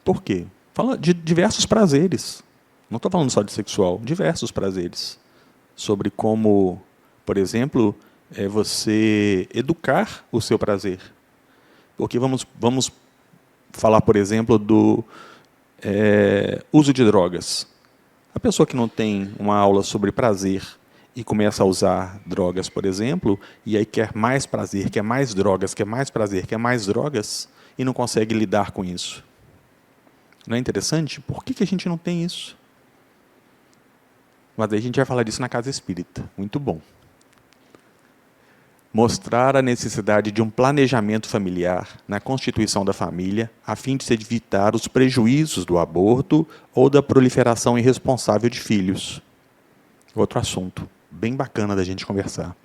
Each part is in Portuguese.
Por quê? Fala de diversos prazeres. Não estou falando só de sexual, diversos prazeres. Sobre como, por exemplo, você educar o seu prazer. Porque vamos falar, por exemplo, do uso de drogas. A pessoa que não tem uma aula sobre prazer e começa a usar drogas, por exemplo, e aí quer mais prazer, quer mais drogas, quer mais prazer, quer mais drogas, e não consegue lidar com isso. Não é interessante? Por que a gente não tem isso? Mas aí a gente vai falar disso na casa espírita. Muito bom. Mostrar a necessidade de um planejamento familiar na constituição da família, a fim de se evitar os prejuízos do aborto ou da proliferação irresponsável de filhos. Outro assunto bem bacana da gente conversar.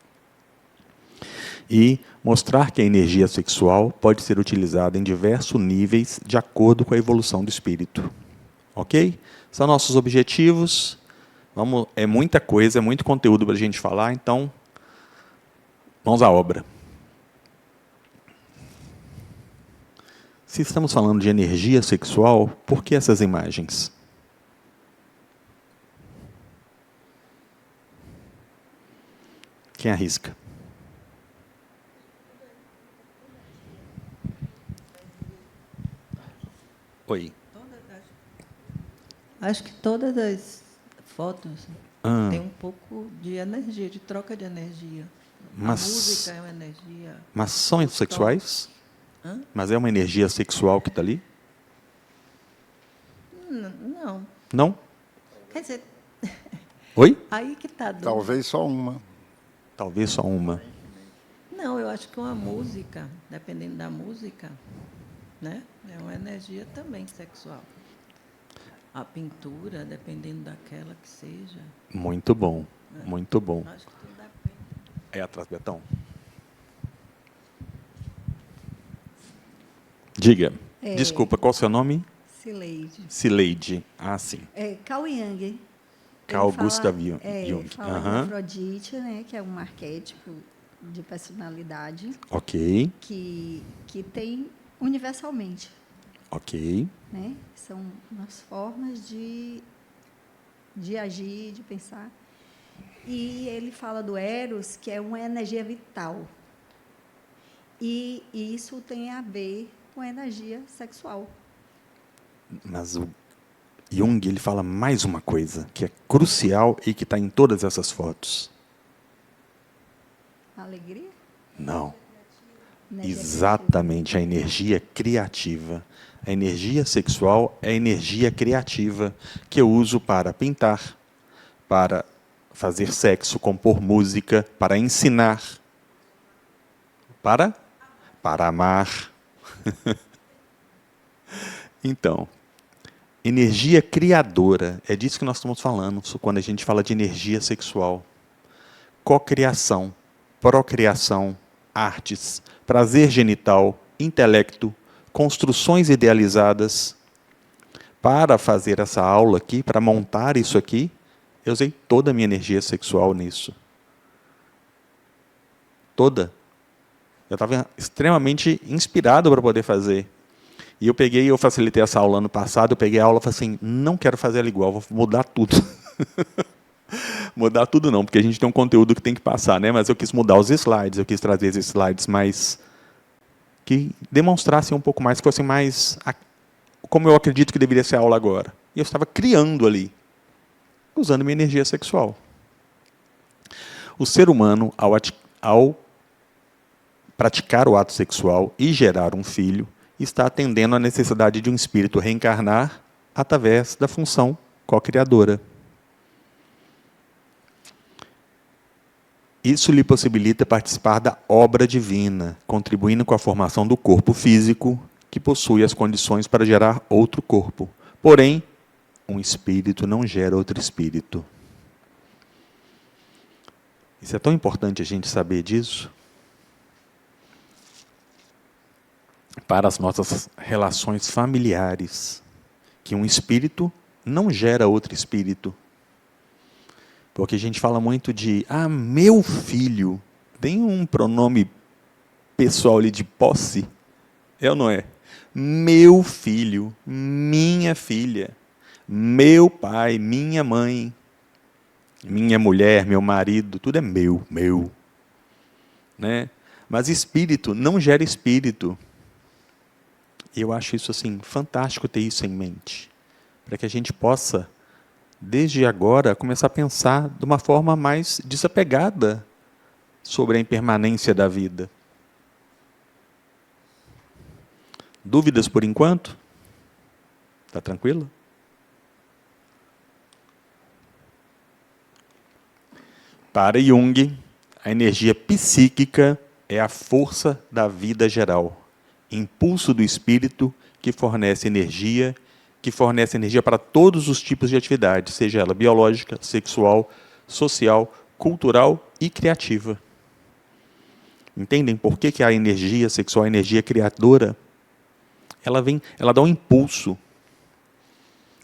E mostrar que a energia sexual pode ser utilizada em diversos níveis de acordo com a evolução do espírito. Ok? São nossos objetivos. É muita coisa, é muito conteúdo para a gente falar, então mãos à obra. Se estamos falando de energia sexual, por que essas imagens? Quem arrisca? Oi. Acho que todas as fotos têm um pouco de energia, de troca de energia. A música é uma energia. Mas são sexuais? Hã? Mas é uma energia sexual que está ali? Não. Não? Quer dizer, Oi? aí que está. Talvez só uma. Talvez só uma. Não, eu acho que uma música, dependendo da música, né, é uma energia também sexual. A pintura, dependendo daquela que seja. Muito bom, muito bom. Acho que tudo depende. É atrás, Betão? Diga. Desculpa, qual é o seu nome? Cileide. Cileide. Ah, sim. Carl Jung. Carl Gustav Jung. Ele fala de Afrodite, né, que é um arquétipo de personalidade Ok, que tem universalmente. ok. Né? São umas formas de agir, de pensar. E ele fala do Eros, que é uma energia vital. E isso tem a ver com a energia sexual. Mas o Jung, ele fala mais uma coisa, que é crucial e que está em todas essas fotos. Alegria? Não. Energia Exatamente, a energia criativa. A energia sexual é a energia criativa que eu uso para pintar, para fazer sexo, compor música, para ensinar, para amar. Então, energia criadora, é disso que nós estamos falando quando a gente fala de energia sexual. Cocriação, procriação, artes, prazer genital, intelecto, construções idealizadas. Para fazer essa aula aqui, para montar isso aqui, eu usei toda a minha energia sexual nisso. Toda. Eu estava extremamente inspirado para poder fazer. E eu facilitei essa aula ano passado, eu peguei a aula e falei assim, não quero fazer ela igual, vou mudar tudo. Mudar tudo não, porque a gente tem um conteúdo que tem que passar, né? Mas eu quis mudar os slides, eu quis trazer esses slides mais que demonstrassem um pouco mais, que fossem mais como eu acredito que deveria ser a aula agora. E eu estava criando ali, usando minha energia sexual. O ser humano, ao praticar o ato sexual e gerar um filho, está atendendo à necessidade de um espírito reencarnar através da função co-criadora. Isso lhe possibilita participar da obra divina, contribuindo com a formação do corpo físico, que possui as condições para gerar outro corpo. Porém, um espírito não gera outro espírito. Isso é tão importante a gente saber disso. Para as nossas relações familiares, que um espírito não gera outro espírito. Porque a gente fala muito de, meu filho, tem um pronome pessoal ali de posse, é ou não é? Meu filho, minha filha, meu pai, minha mãe, minha mulher, meu marido, tudo é meu, meu. Né? Mas espírito não gera espírito. Eu acho isso assim fantástico ter isso em mente, para que a gente possa, desde agora, começar a pensar de uma forma mais desapegada sobre a impermanência da vida. Dúvidas por enquanto? Está tranquilo? Para Jung, a energia psíquica é a força da vida geral, impulso do espírito que fornece energia para todos os tipos de atividade, seja ela biológica, sexual, social, cultural e criativa. Entendem por que a energia sexual, a energia criadora, ela dá um impulso.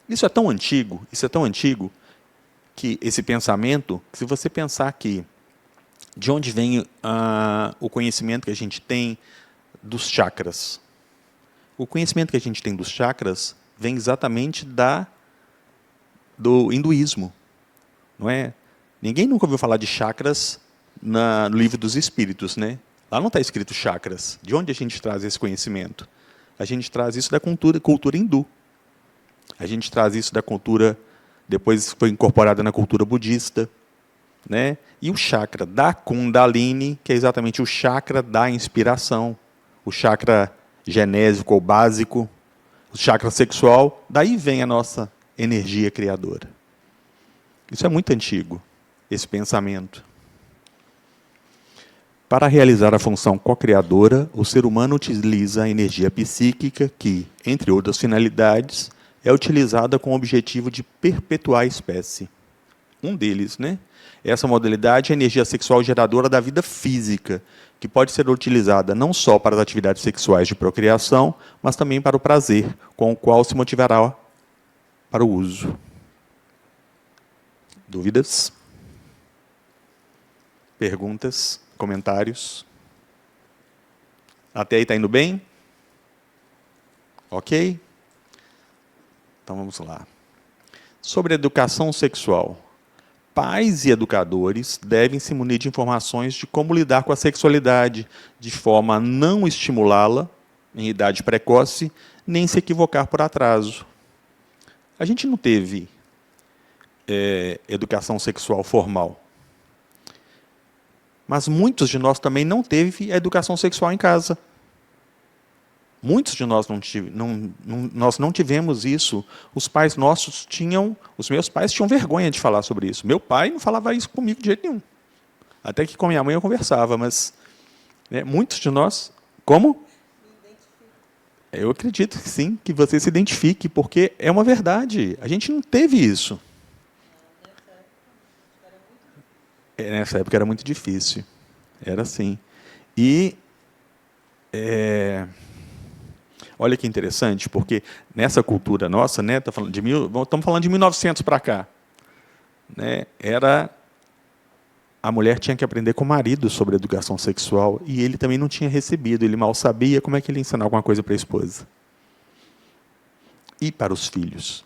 Isso é tão antigo, que esse pensamento, que se você pensar que de onde vem o conhecimento que a gente tem dos chakras? O conhecimento que a gente tem dos chakras vem exatamente do hinduísmo, não é? Ninguém nunca ouviu falar de chakras no livro dos espíritos, né? Lá não está escrito chakras. De onde a gente traz esse conhecimento? A gente traz isso da cultura hindu. A gente traz isso da cultura, depois foi incorporada na cultura budista. Né? E o chakra da Kundalini, que é exatamente o chakra da inspiração, o chakra genésico ou básico, o chakra sexual, daí vem a nossa energia criadora. Isso é muito antigo, esse pensamento. Para realizar a função co-criadora, o ser humano utiliza a energia psíquica que, entre outras finalidades, é utilizada com o objetivo de perpetuar a espécie. Um deles, né? Essa modalidade é a energia sexual geradora da vida física, que pode ser utilizada não só para as atividades sexuais de procriação, mas também para o prazer, com o qual se motivará para o uso. Dúvidas? Perguntas? Comentários? Até aí está indo bem? Ok? Então vamos lá. Sobre educação sexual. Pais e educadores devem se munir de informações de como lidar com a sexualidade, de forma a não estimulá-la em idade precoce, nem se equivocar por atraso. A gente não teve educação sexual formal. Mas muitos de nós também não teve a educação sexual em casa. Muitos de nós nós não tivemos isso. Os pais nossos os meus pais tinham vergonha de falar sobre isso. Meu pai não falava isso comigo de jeito nenhum. Até que com minha mãe eu conversava, mas muitos de nós, como? Eu acredito que sim, que você se identifique, porque é uma verdade. A gente não teve isso. Nessa época era muito difícil. Era assim. E olha que interessante, porque nessa cultura nossa, né, estamos falando de 1900 para cá, né, a mulher tinha que aprender com o marido sobre educação sexual e ele também não tinha recebido, ele mal sabia como é que ele ia ensinar alguma coisa para a esposa. E para os filhos.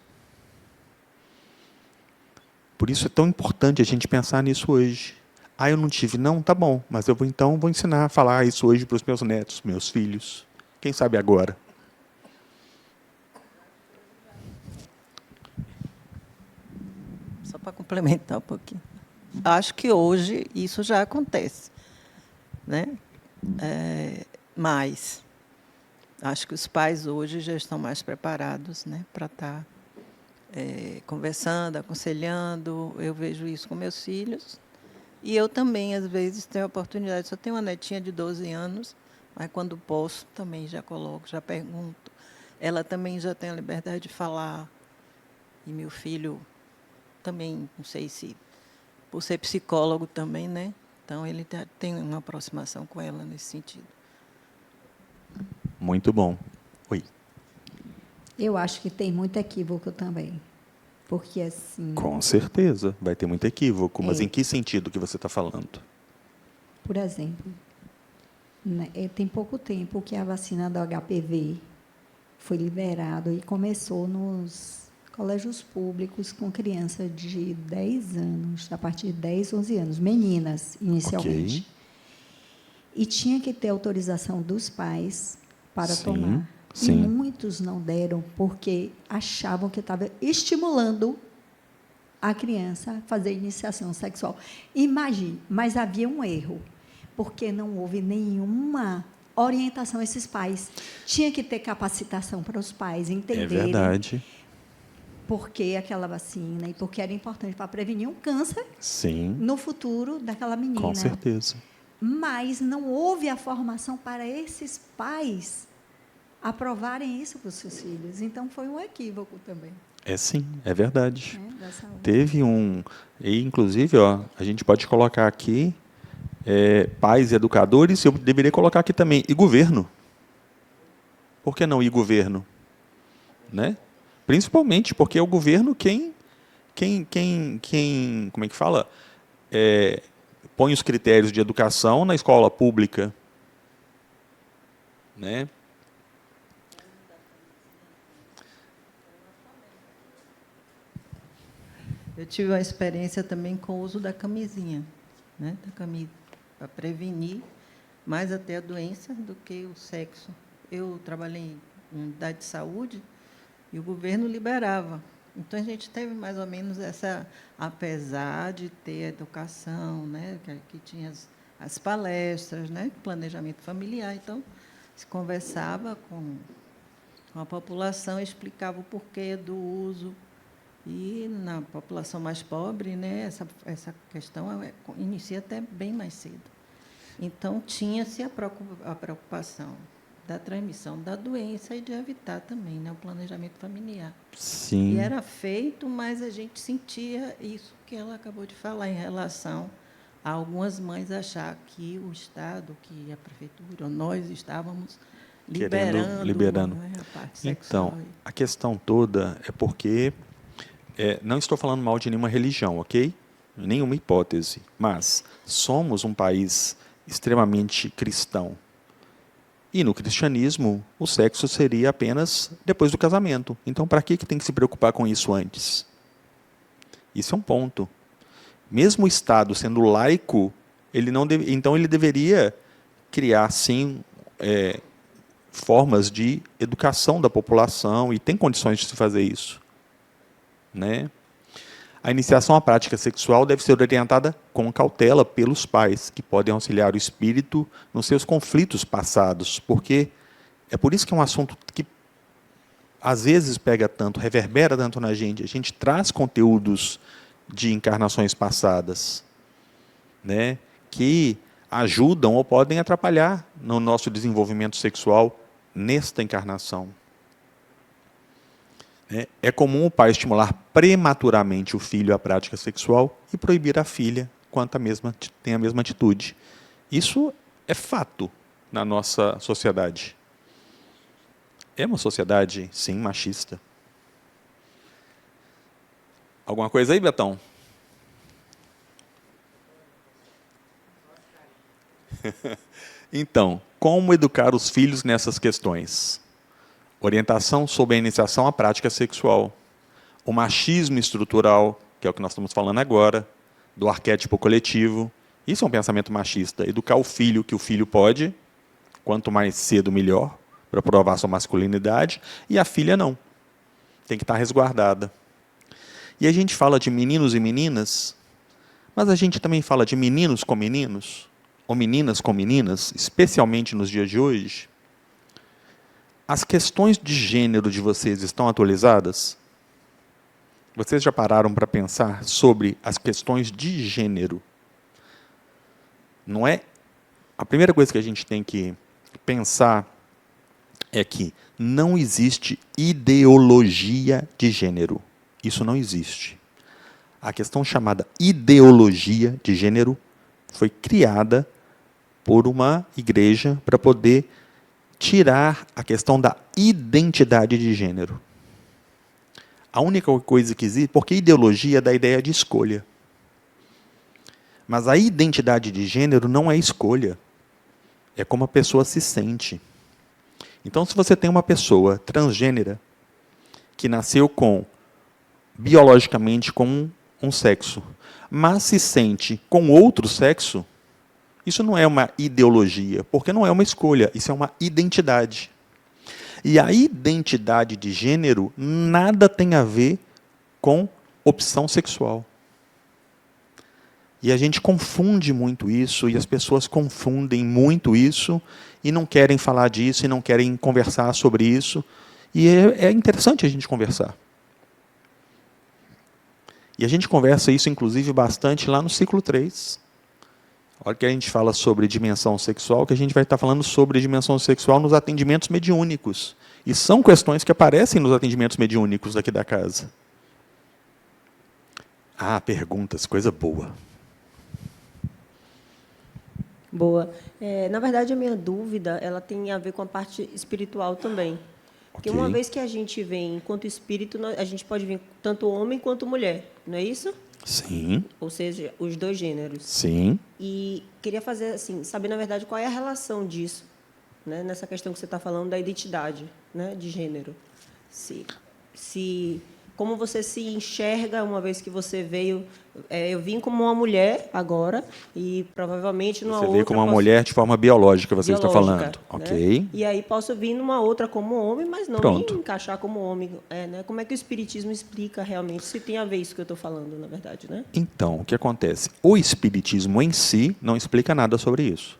Por isso é tão importante a gente pensar nisso hoje. Eu não tive, não? Tá bom, mas eu vou ensinar a falar isso hoje para os meus netos, meus filhos. Quem sabe agora? Só para complementar um pouquinho. Acho que hoje isso já acontece, né? Mas acho que os pais hoje já estão mais preparados, né, para estar conversando, aconselhando. Eu vejo isso com meus filhos. E eu também, às vezes, tenho a oportunidade. Só tenho uma netinha de 12 anos, mas quando posso, também já coloco, já pergunto. Ela também já tem a liberdade de falar. E meu filho também, não sei se, por ser psicólogo também, né? Então, ele tem uma aproximação com ela nesse sentido. Muito bom. Oi. Eu acho que tem muito equívoco também. Porque, assim... Com certeza, vai ter muito equívoco. Mas em que sentido que você está falando? Por exemplo, tem pouco tempo que a vacina do HPV foi liberado e começou nos colégios públicos com crianças de 10 anos, a partir de 10, 11 anos, meninas, inicialmente. Ok. E tinha que ter autorização dos pais para Sim, tomar. sim. E muitos não deram, porque achavam que estava estimulando a criança a fazer iniciação sexual. Imagine, mas havia um erro, porque não houve nenhuma orientação a esses pais. Tinha que ter capacitação para os pais É entenderem verdade. por que aquela vacina e porque era importante para prevenir um câncer Sim, no futuro daquela menina. com certeza. Mas não houve a formação para esses pais aprovarem isso para os seus filhos. Então, foi um equívoco também. É sim, é verdade. Né, da saúde. Teve um... E, inclusive, ó, a gente pode colocar aqui pais e educadores, eu deveria colocar aqui também, e governo. Por que não e governo? Né? Principalmente porque é o governo quem como é que fala? Põe os critérios de educação na escola pública. Né? Eu tive uma experiência também com o uso da camisinha, né? Da camisa, para prevenir mais até a doença do que o sexo. Eu trabalhei em unidade de saúde e o governo liberava. Então, a gente teve mais ou menos essa, apesar de ter educação, né? Que tinha as palestras, né? Planejamento familiar. Então, se conversava com a população, explicava o porquê do uso. E na população mais pobre, né, essa questão inicia até bem mais cedo. Então, tinha-se a preocupação da transmissão da doença e de evitar também, né, o planejamento familiar. Sim. E era feito, mas a gente sentia isso que ela acabou de falar em relação a algumas mães achar que o Estado, que a prefeitura, ou nós estávamos liberando. Né, a parte sexual. Então, a questão toda é porque... não estou falando mal de nenhuma religião, ok? Nenhuma hipótese. Mas somos um país extremamente cristão. E no cristianismo, o sexo seria apenas depois do casamento. Então, para que tem que se preocupar com isso antes? Isso é um ponto. Mesmo o Estado sendo laico, então ele deveria criar, sim, formas de educação da população, e tem condições de se fazer isso. Né? A iniciação à prática sexual deve ser orientada com cautela pelos pais, que podem auxiliar o espírito nos seus conflitos passados, porque é por isso que é um assunto que às vezes pega tanto, reverbera tanto na gente. A gente traz conteúdos de encarnações passadas, né, que ajudam ou podem atrapalhar no nosso desenvolvimento sexual nesta encarnação. É comum o pai estimular prematuramente o filho à prática sexual e proibir a filha quando tem a mesma atitude. Isso é fato na nossa sociedade. É uma sociedade, sim, machista. Alguma coisa aí, Betão? Então, como educar os filhos nessas questões? Orientação sobre a iniciação à prática sexual. O machismo estrutural, que é o que nós estamos falando agora, do arquétipo coletivo. Isso é um pensamento machista. Educar o filho que o filho pode, quanto mais cedo melhor, para provar sua masculinidade, e a filha não. Tem que estar resguardada. E a gente fala de meninos e meninas, mas a gente também fala de meninos com meninos, ou meninas com meninas, especialmente nos dias de hoje. As questões de gênero de vocês estão atualizadas? Vocês já pararam para pensar sobre as questões de gênero? Não é? A primeira coisa que a gente tem que pensar é que não existe ideologia de gênero. Isso não existe. A questão chamada ideologia de gênero foi criada por uma igreja para poder tirar a questão da identidade de gênero. A única coisa que existe, porque ideologia dá a ideia de escolha. Mas a identidade de gênero não é escolha. É como a pessoa se sente. Então, se você tem uma pessoa transgênera que nasceu biologicamente com um sexo, mas se sente com outro sexo, isso não é uma ideologia, porque não é uma escolha, isso é uma identidade. E a identidade de gênero nada tem a ver com opção sexual. E a gente confunde muito isso, e as pessoas confundem muito isso, e não querem falar disso, e não querem conversar sobre isso. E é interessante a gente conversar. E a gente conversa isso, inclusive, bastante lá no ciclo 3. A hora que a gente fala sobre dimensão sexual, que a gente vai estar falando sobre dimensão sexual nos atendimentos mediúnicos. E são questões que aparecem nos atendimentos mediúnicos daqui da casa. Ah, perguntas, coisa boa. Boa. Na verdade, a minha dúvida ela tem a ver com a parte espiritual também. Porque Ok. uma vez que a gente vem enquanto espírito, a gente pode vir tanto homem quanto mulher, não é isso? Sim, Ou seja, os dois gêneros. sim. E queria fazer assim, saber na verdade qual é a relação disso, né, nessa questão que você está falando da identidade, né, de gênero. Se como você se enxerga uma vez que você veio, eu vim como uma mulher agora e provavelmente numa Você outra veio como uma posso- mulher de forma biológica, você está biológica, falando. né? Ok. E aí posso vir numa outra como homem, mas não Pronto. me encaixar como homem, né? Como é que o espiritismo explica realmente se tem a ver isso que eu estou falando, na verdade, né? Então, o que acontece? O espiritismo em si não explica nada sobre isso.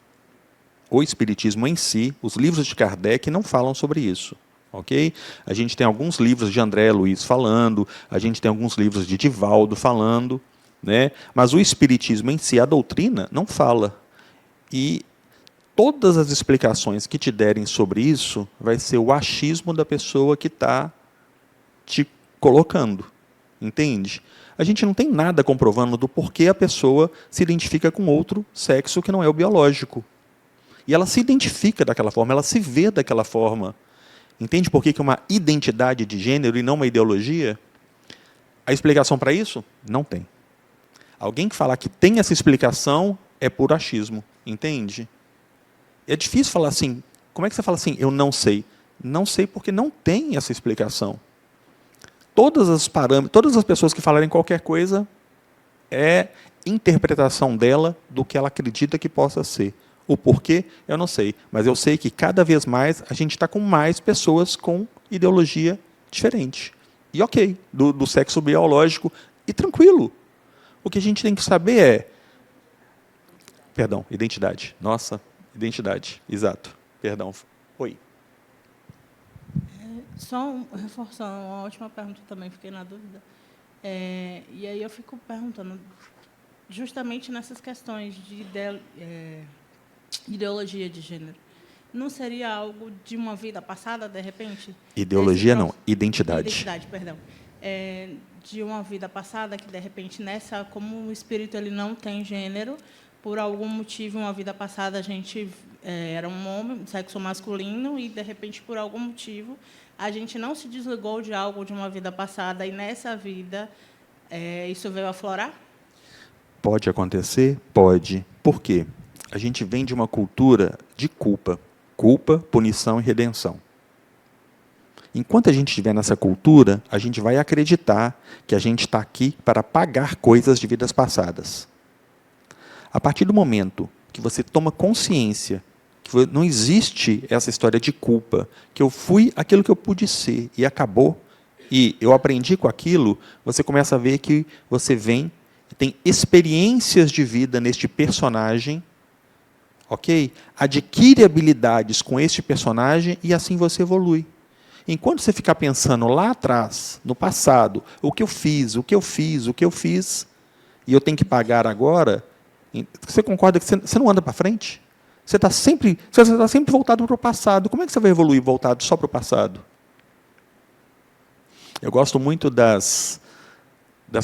O espiritismo em si, os livros de Kardec não falam sobre isso. Ok? A gente tem alguns livros de André Luiz falando, a gente tem alguns livros de Divaldo falando, né? Mas o espiritismo em si, a doutrina, não fala. E todas as explicações que te derem sobre isso vai ser o achismo da pessoa que está te colocando. Entende? A gente não tem nada comprovando do porquê a pessoa se identifica com outro sexo que não é o biológico. E ela se identifica daquela forma, ela se vê daquela forma. Entende por que é uma identidade de gênero e não uma ideologia? A explicação para isso? Não tem. Alguém que falar que tem essa explicação é por achismo. Entende? É difícil falar assim. Como é que você fala assim? Eu não sei. Não sei porque não tem essa explicação. Todas as pessoas que falarem qualquer coisa é interpretação dela do que ela acredita que possa ser. O porquê, eu não sei. Mas eu sei que cada vez mais a gente está com mais pessoas com ideologia diferente. E ok, do sexo biológico. E tranquilo. O que a gente tem que saber é... Perdão, identidade. Nossa, identidade. Exato. Perdão. Oi. Só reforçando uma última pergunta também, fiquei na dúvida. E aí eu fico perguntando, justamente nessas questões de ideologia de gênero, não seria algo de uma vida passada, de repente? Ideologia não, identidade. Identidade, perdão. De uma vida passada, que, de repente, como o espírito ele não tem gênero, por algum motivo, uma vida passada, a gente era um homem, sexo masculino, e, de repente, por algum motivo, a gente não se desligou de algo de uma vida passada, e, nessa vida, isso veio aflorar? Pode acontecer? Pode. Por quê? A gente vem de uma cultura de culpa. Culpa, punição e redenção. Enquanto a gente estiver nessa cultura, a gente vai acreditar que a gente está aqui para pagar coisas de vidas passadas. A partir do momento que você toma consciência que não existe essa história de culpa, que eu fui aquilo que eu pude ser e acabou, e eu aprendi com aquilo, você começa a ver que você vem e tem experiências de vida neste personagem, ok? Adquire habilidades com este personagem e assim você evolui. Enquanto você ficar pensando lá atrás, no passado, o que eu fiz, e eu tenho que pagar agora, você concorda que você não anda para frente? Você está sempre voltado para o passado. Como é que você vai evoluir voltado só para o passado? Eu gosto muito das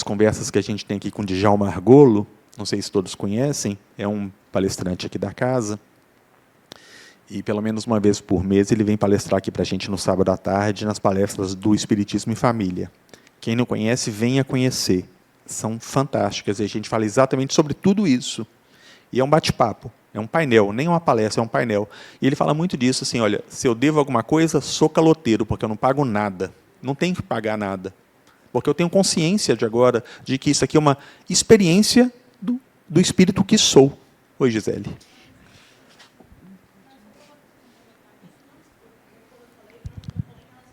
conversas que a gente tem aqui com o Djalma Argolo, não sei se todos conhecem, é um palestrante aqui da casa, e pelo menos uma vez por mês ele vem palestrar aqui para a gente no sábado à tarde, nas palestras do Espiritismo em Família. Quem não conhece, venha conhecer. São fantásticas, e a gente fala exatamente sobre tudo isso. E é um bate-papo. É um painel, nem uma palestra, é um painel. E ele fala muito disso, assim, olha, se eu devo alguma coisa, sou caloteiro, porque eu não pago nada. Não tenho que pagar nada. Porque eu tenho consciência de agora de que isso aqui é uma experiência do espírito que sou. Oi, Gisele.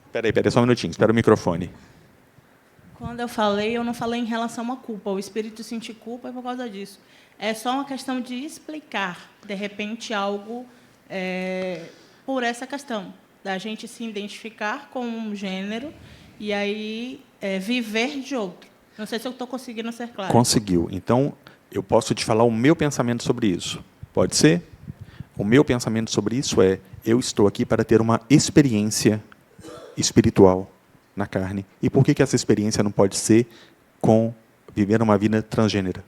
Espera aí, só um minutinho, espera o microfone. Quando eu não falei em relação à culpa. O espírito sentir culpa é por causa disso. É só uma questão de explicar, de repente, algo por essa questão, da gente se identificar com um gênero e aí viver de outro. Não sei se eu estou conseguindo ser claro. Conseguiu. Então, eu posso te falar o meu pensamento sobre isso. Pode ser? O meu pensamento sobre isso é: eu estou aqui para ter uma experiência espiritual na carne. E por que essa experiência não pode ser com viver uma vida transgênera?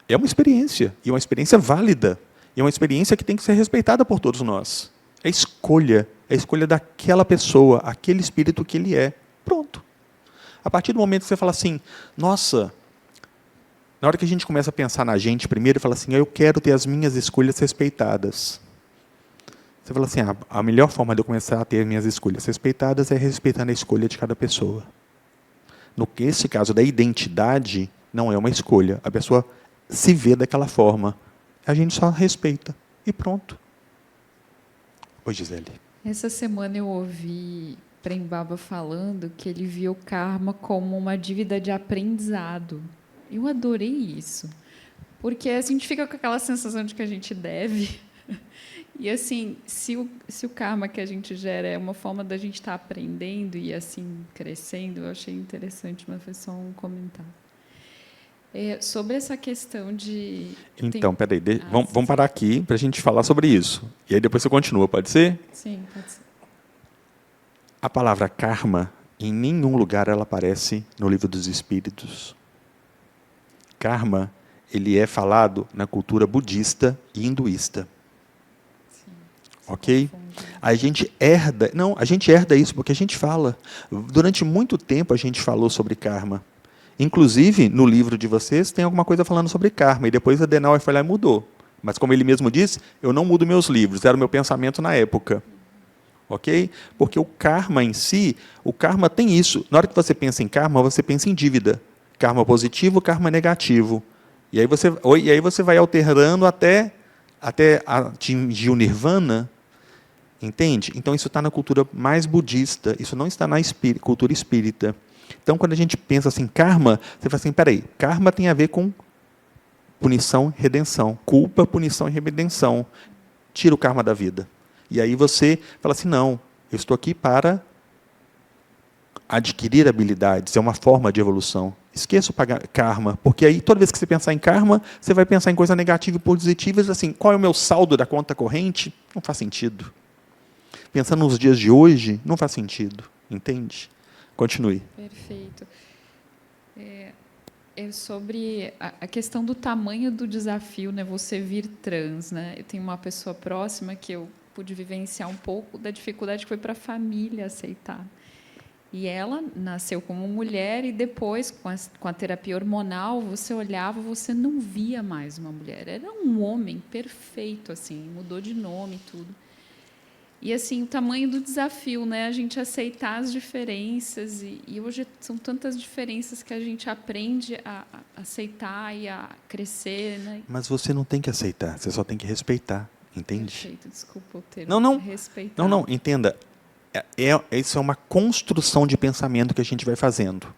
É uma experiência, e uma experiência válida, e uma experiência que tem que ser respeitada por todos nós. É a escolha daquela pessoa, aquele espírito que ele é. Pronto. A partir do momento que você fala assim, nossa, na hora que a gente começa a pensar na gente primeiro, fala assim, eu quero ter as minhas escolhas respeitadas. Você fala assim, a melhor forma de eu começar a ter as minhas escolhas respeitadas é respeitando a escolha de cada pessoa. Nesse caso da identidade, não é uma escolha. A pessoa se vê daquela forma. A gente só respeita. E pronto. Oi, Gisele. Essa semana eu ouvi Prembaba falando que ele via o karma como uma dívida de aprendizado. Eu adorei isso. Porque a gente fica com aquela sensação de que a gente deve. E, assim, se o karma que a gente gera é uma forma da gente estar aprendendo e, assim, crescendo, eu achei interessante, mas foi só um comentário. Sobre essa questão de... Então, peraí, vamos parar aqui para a gente falar sobre isso. E aí depois você continua, pode ser? Sim, pode ser. A palavra karma, em nenhum lugar ela aparece no Livro dos Espíritos. Karma, ele é falado na cultura budista e hinduísta. Ok? A gente herda isso porque a gente fala. Durante muito tempo a gente falou sobre karma. Inclusive, no livro de vocês, tem alguma coisa falando sobre karma. E depois a Adenauer foi lá e mudou. Mas, como ele mesmo disse, eu não mudo meus livros. Era o meu pensamento na época. Ok? Porque o karma em si, o karma tem isso. Na hora que você pensa em karma, você pensa em dívida. Karma positivo, karma negativo. E aí você vai alterando até atingir o nirvana. Entende? Então, isso está na cultura mais budista. Isso não está na cultura espírita. Então, quando a gente pensa assim, karma, você fala assim, peraí, karma tem a ver com punição e redenção. Culpa, punição e redenção. Tira o karma da vida. E aí você fala assim, não, eu estou aqui para adquirir habilidades, é uma forma de evolução. Esqueça o karma, porque aí toda vez que você pensar em karma, você vai pensar em coisa negativa e positiva, assim, qual é o meu saldo da conta corrente? Não faz sentido. Pensando nos dias de hoje, não faz sentido, entende? Continue. Perfeito. Sobre a questão do tamanho do desafio, né, você vir trans, né? Eu tenho uma pessoa próxima que eu pude vivenciar um pouco da dificuldade que foi para a família aceitar. E ela nasceu como mulher e depois, com a terapia hormonal, você olhava, você não via mais uma mulher. Era um homem perfeito, assim, mudou de nome e tudo. E, assim, o tamanho do desafio, né? A gente aceitar as diferenças. E hoje são tantas diferenças que a gente aprende a aceitar e a crescer, né? Mas você não tem que aceitar, você só tem que respeitar, entende? Perfeito, desculpa o termo. Não. Respeitar. Não, entenda. Isso é uma construção de pensamento que a gente vai fazendo.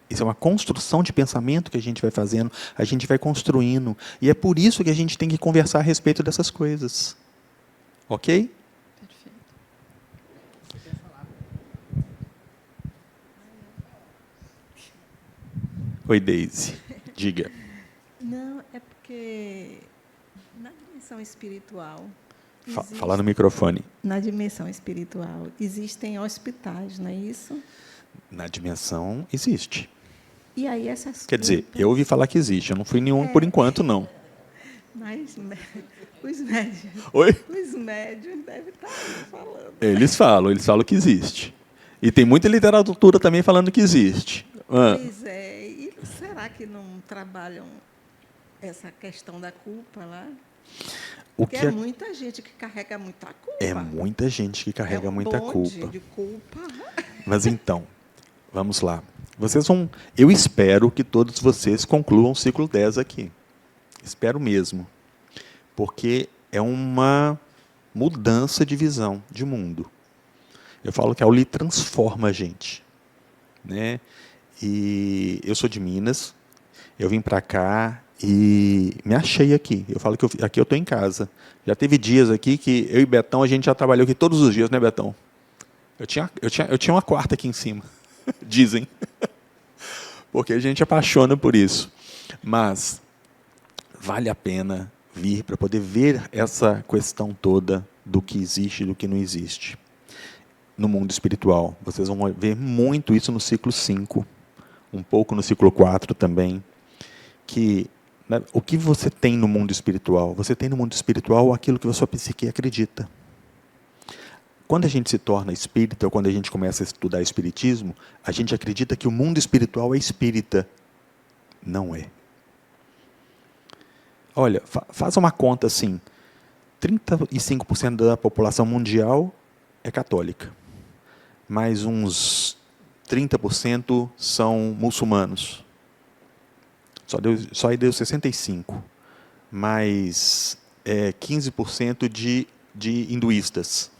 Isso é uma construção de pensamento que a gente vai fazendo, a gente vai construindo. E é por isso que a gente tem que conversar a respeito dessas coisas. Ok? Oi, Deise. Diga. Não, é porque na dimensão espiritual... Falar no microfone. Na dimensão espiritual existem hospitais, não é isso? Na dimensão existe. E aí essas Quer dizer, eu ouvi falar que existe. Eu não fui nenhum por enquanto, não. Mas os médios... Oi? Os médios devem estar falando. Eles falam que existe. E tem muita literatura também falando que existe. Pois é. E será que não trabalham essa questão da culpa lá. O Porque que é muita gente que carrega muita culpa. é muita gente que carrega muita bonde culpa. de culpa. Mas então, vamos lá. Eu espero que todos vocês concluam o ciclo 10 aqui. Espero mesmo. Porque é uma mudança de visão de mundo. Eu falo que a Auli transforma a gente, né? E eu sou de Minas, eu vim para cá e me achei aqui. Eu falo que aqui eu estou em casa. Já teve dias aqui que eu e Betão, a gente já trabalhou aqui todos os dias, né, Betão? Eu tinha uma quarta aqui em cima, dizem. Porque a gente apaixona por isso. Mas vale a pena vir para poder ver essa questão toda do que existe e do que não existe no mundo espiritual. Vocês vão ver muito isso no ciclo 5, um pouco no ciclo 4 também, que né, o que você tem no mundo espiritual? Você tem no mundo espiritual aquilo que a sua psique acredita. Quando a gente se torna espírita, ou quando a gente começa a estudar espiritismo, a gente acredita que o mundo espiritual é espírita. Não é. Olha, faz uma conta assim, 35% da população mundial é católica, mais uns 30% são muçulmanos. Só aí deu 65%, mais 15% de hinduístas.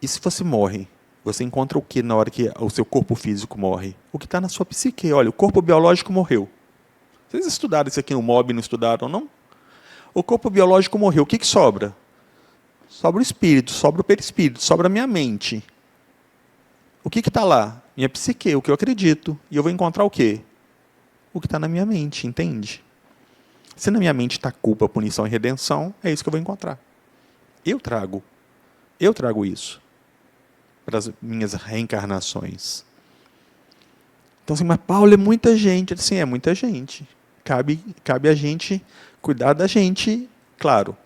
E se você morre, você encontra o que na hora que o seu corpo físico morre? O que está na sua psique. Olha, o corpo biológico morreu. Vocês estudaram isso aqui no MOB, não estudaram, não? O corpo biológico morreu. O que sobra? Sobra o espírito, sobra o perispírito, sobra a minha mente. O que está lá? Minha psique, o que eu acredito. E eu vou encontrar o quê? O que está na minha mente, entende? Se na minha mente está culpa, punição e redenção, é isso que eu vou encontrar. Eu trago isso para as minhas reencarnações. Então, assim, mas Paulo, é muita gente. Assim, é muita gente. Cabe a gente cuidar da gente, claro.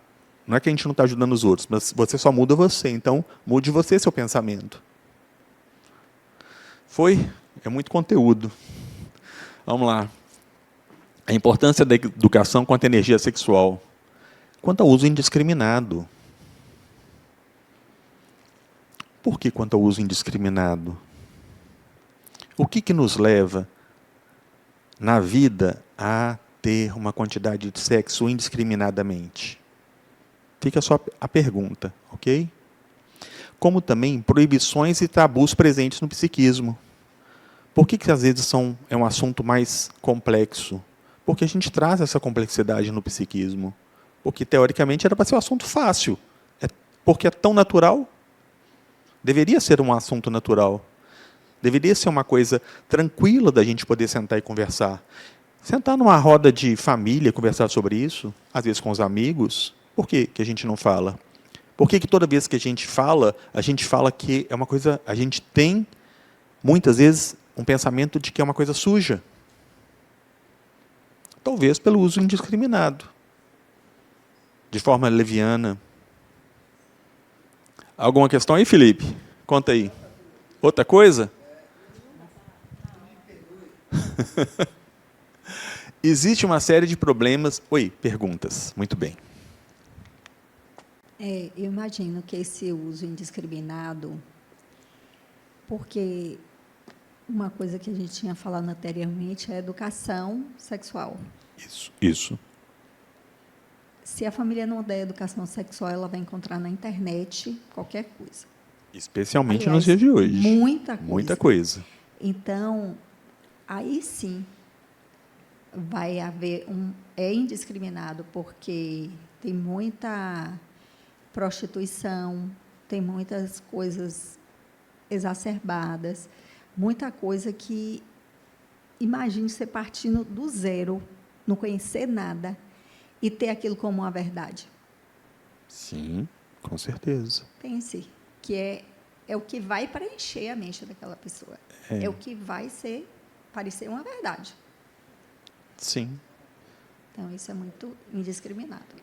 Não é que a gente não está ajudando os outros, mas você só muda você. Então, mude você seu pensamento. É muito conteúdo. Vamos lá. A importância da educação quanto à energia sexual. Quanto ao uso indiscriminado. Por que quanto ao uso indiscriminado? O que nos leva, na vida, a ter uma quantidade de sexo indiscriminadamente? Fica só a pergunta, ok? Como também proibições e tabus presentes no psiquismo. Por que às vezes é um assunto mais complexo? Porque a gente traz essa complexidade no psiquismo. Porque, teoricamente, era para ser um assunto fácil. Porque é tão natural. Deveria ser um assunto natural. Deveria ser uma coisa tranquila da gente poder sentar e conversar. Sentar numa roda de família, conversar sobre isso, às vezes com os amigos. Por que a gente não fala? Por que toda vez que a gente fala que é uma coisa... A gente tem, muitas vezes, um pensamento de que é uma coisa suja. Talvez pelo uso indiscriminado. De forma leviana. Alguma questão aí, Felipe? Conta aí. Outra coisa? Existe uma série de problemas... Oi, perguntas. Muito bem. Eu imagino que esse uso indiscriminado, porque uma coisa que a gente tinha falado anteriormente é a educação sexual. Isso. Se a família não der educação sexual, ela vai encontrar na internet qualquer coisa. Especialmente Aliás, nos dias de hoje. Muita coisa. Então, aí sim, vai haver é indiscriminado, porque tem muita prostituição, tem muitas coisas exacerbadas, muita coisa que, imagine você partindo do zero, não conhecer nada, e ter aquilo como uma verdade. Sim, com certeza. Pense que é o que vai preencher a mente daquela pessoa. É o que vai parecer uma verdade. Sim. Então, isso é muito indiscriminado.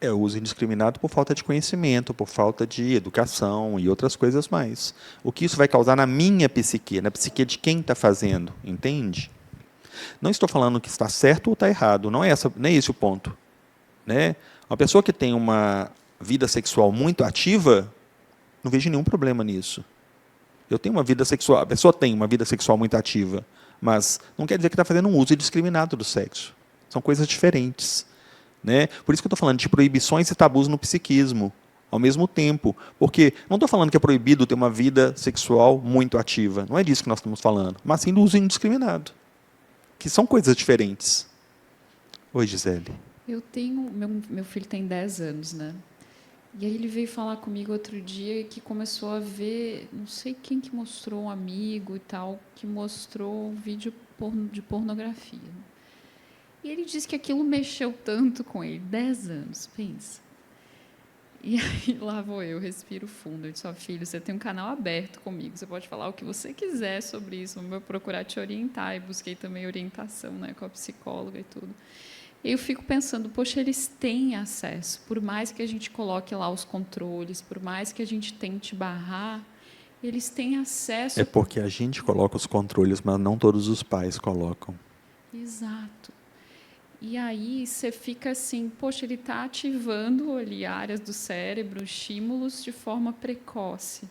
É o uso indiscriminado por falta de conhecimento, por falta de educação e outras coisas mais. O que isso vai causar na minha psique, na psique de quem está fazendo, entende? Não estou falando que está certo ou está errado, não é esse o ponto. Né? Uma pessoa que tem uma vida sexual muito ativa, não vejo nenhum problema nisso. Eu tenho uma vida sexual, a pessoa tem uma vida sexual muito ativa, mas não quer dizer que está fazendo um uso indiscriminado do sexo. São coisas diferentes. Né? Por isso que eu estou falando de proibições e tabus no psiquismo, ao mesmo tempo. Porque não estou falando que é proibido ter uma vida sexual muito ativa. Não é disso que nós estamos falando. Mas sim do uso indiscriminado. Que são coisas diferentes. Oi, Gisele. Eu tenho... Meu filho tem 10 anos, né? E aí ele veio falar comigo outro dia que começou a ver... Não sei quem que mostrou, um amigo e tal, que mostrou um vídeo de pornografia. E ele disse que aquilo mexeu tanto com ele. 10 anos, pensa. E aí lá vou eu, respiro fundo. Eu disse, ó, filho, você tem um canal aberto comigo, você pode falar o que você quiser sobre isso, eu vou procurar te orientar. E busquei também orientação, né, com a psicóloga e tudo. E eu fico pensando, poxa, eles têm acesso, por mais que a gente coloque lá os controles, por mais que a gente tente barrar, eles têm acesso. É porque a gente coloca os controles, mas não todos os pais colocam. Exato. E aí você fica assim, poxa, ele está ativando ali áreas do cérebro, estímulos de forma precoce.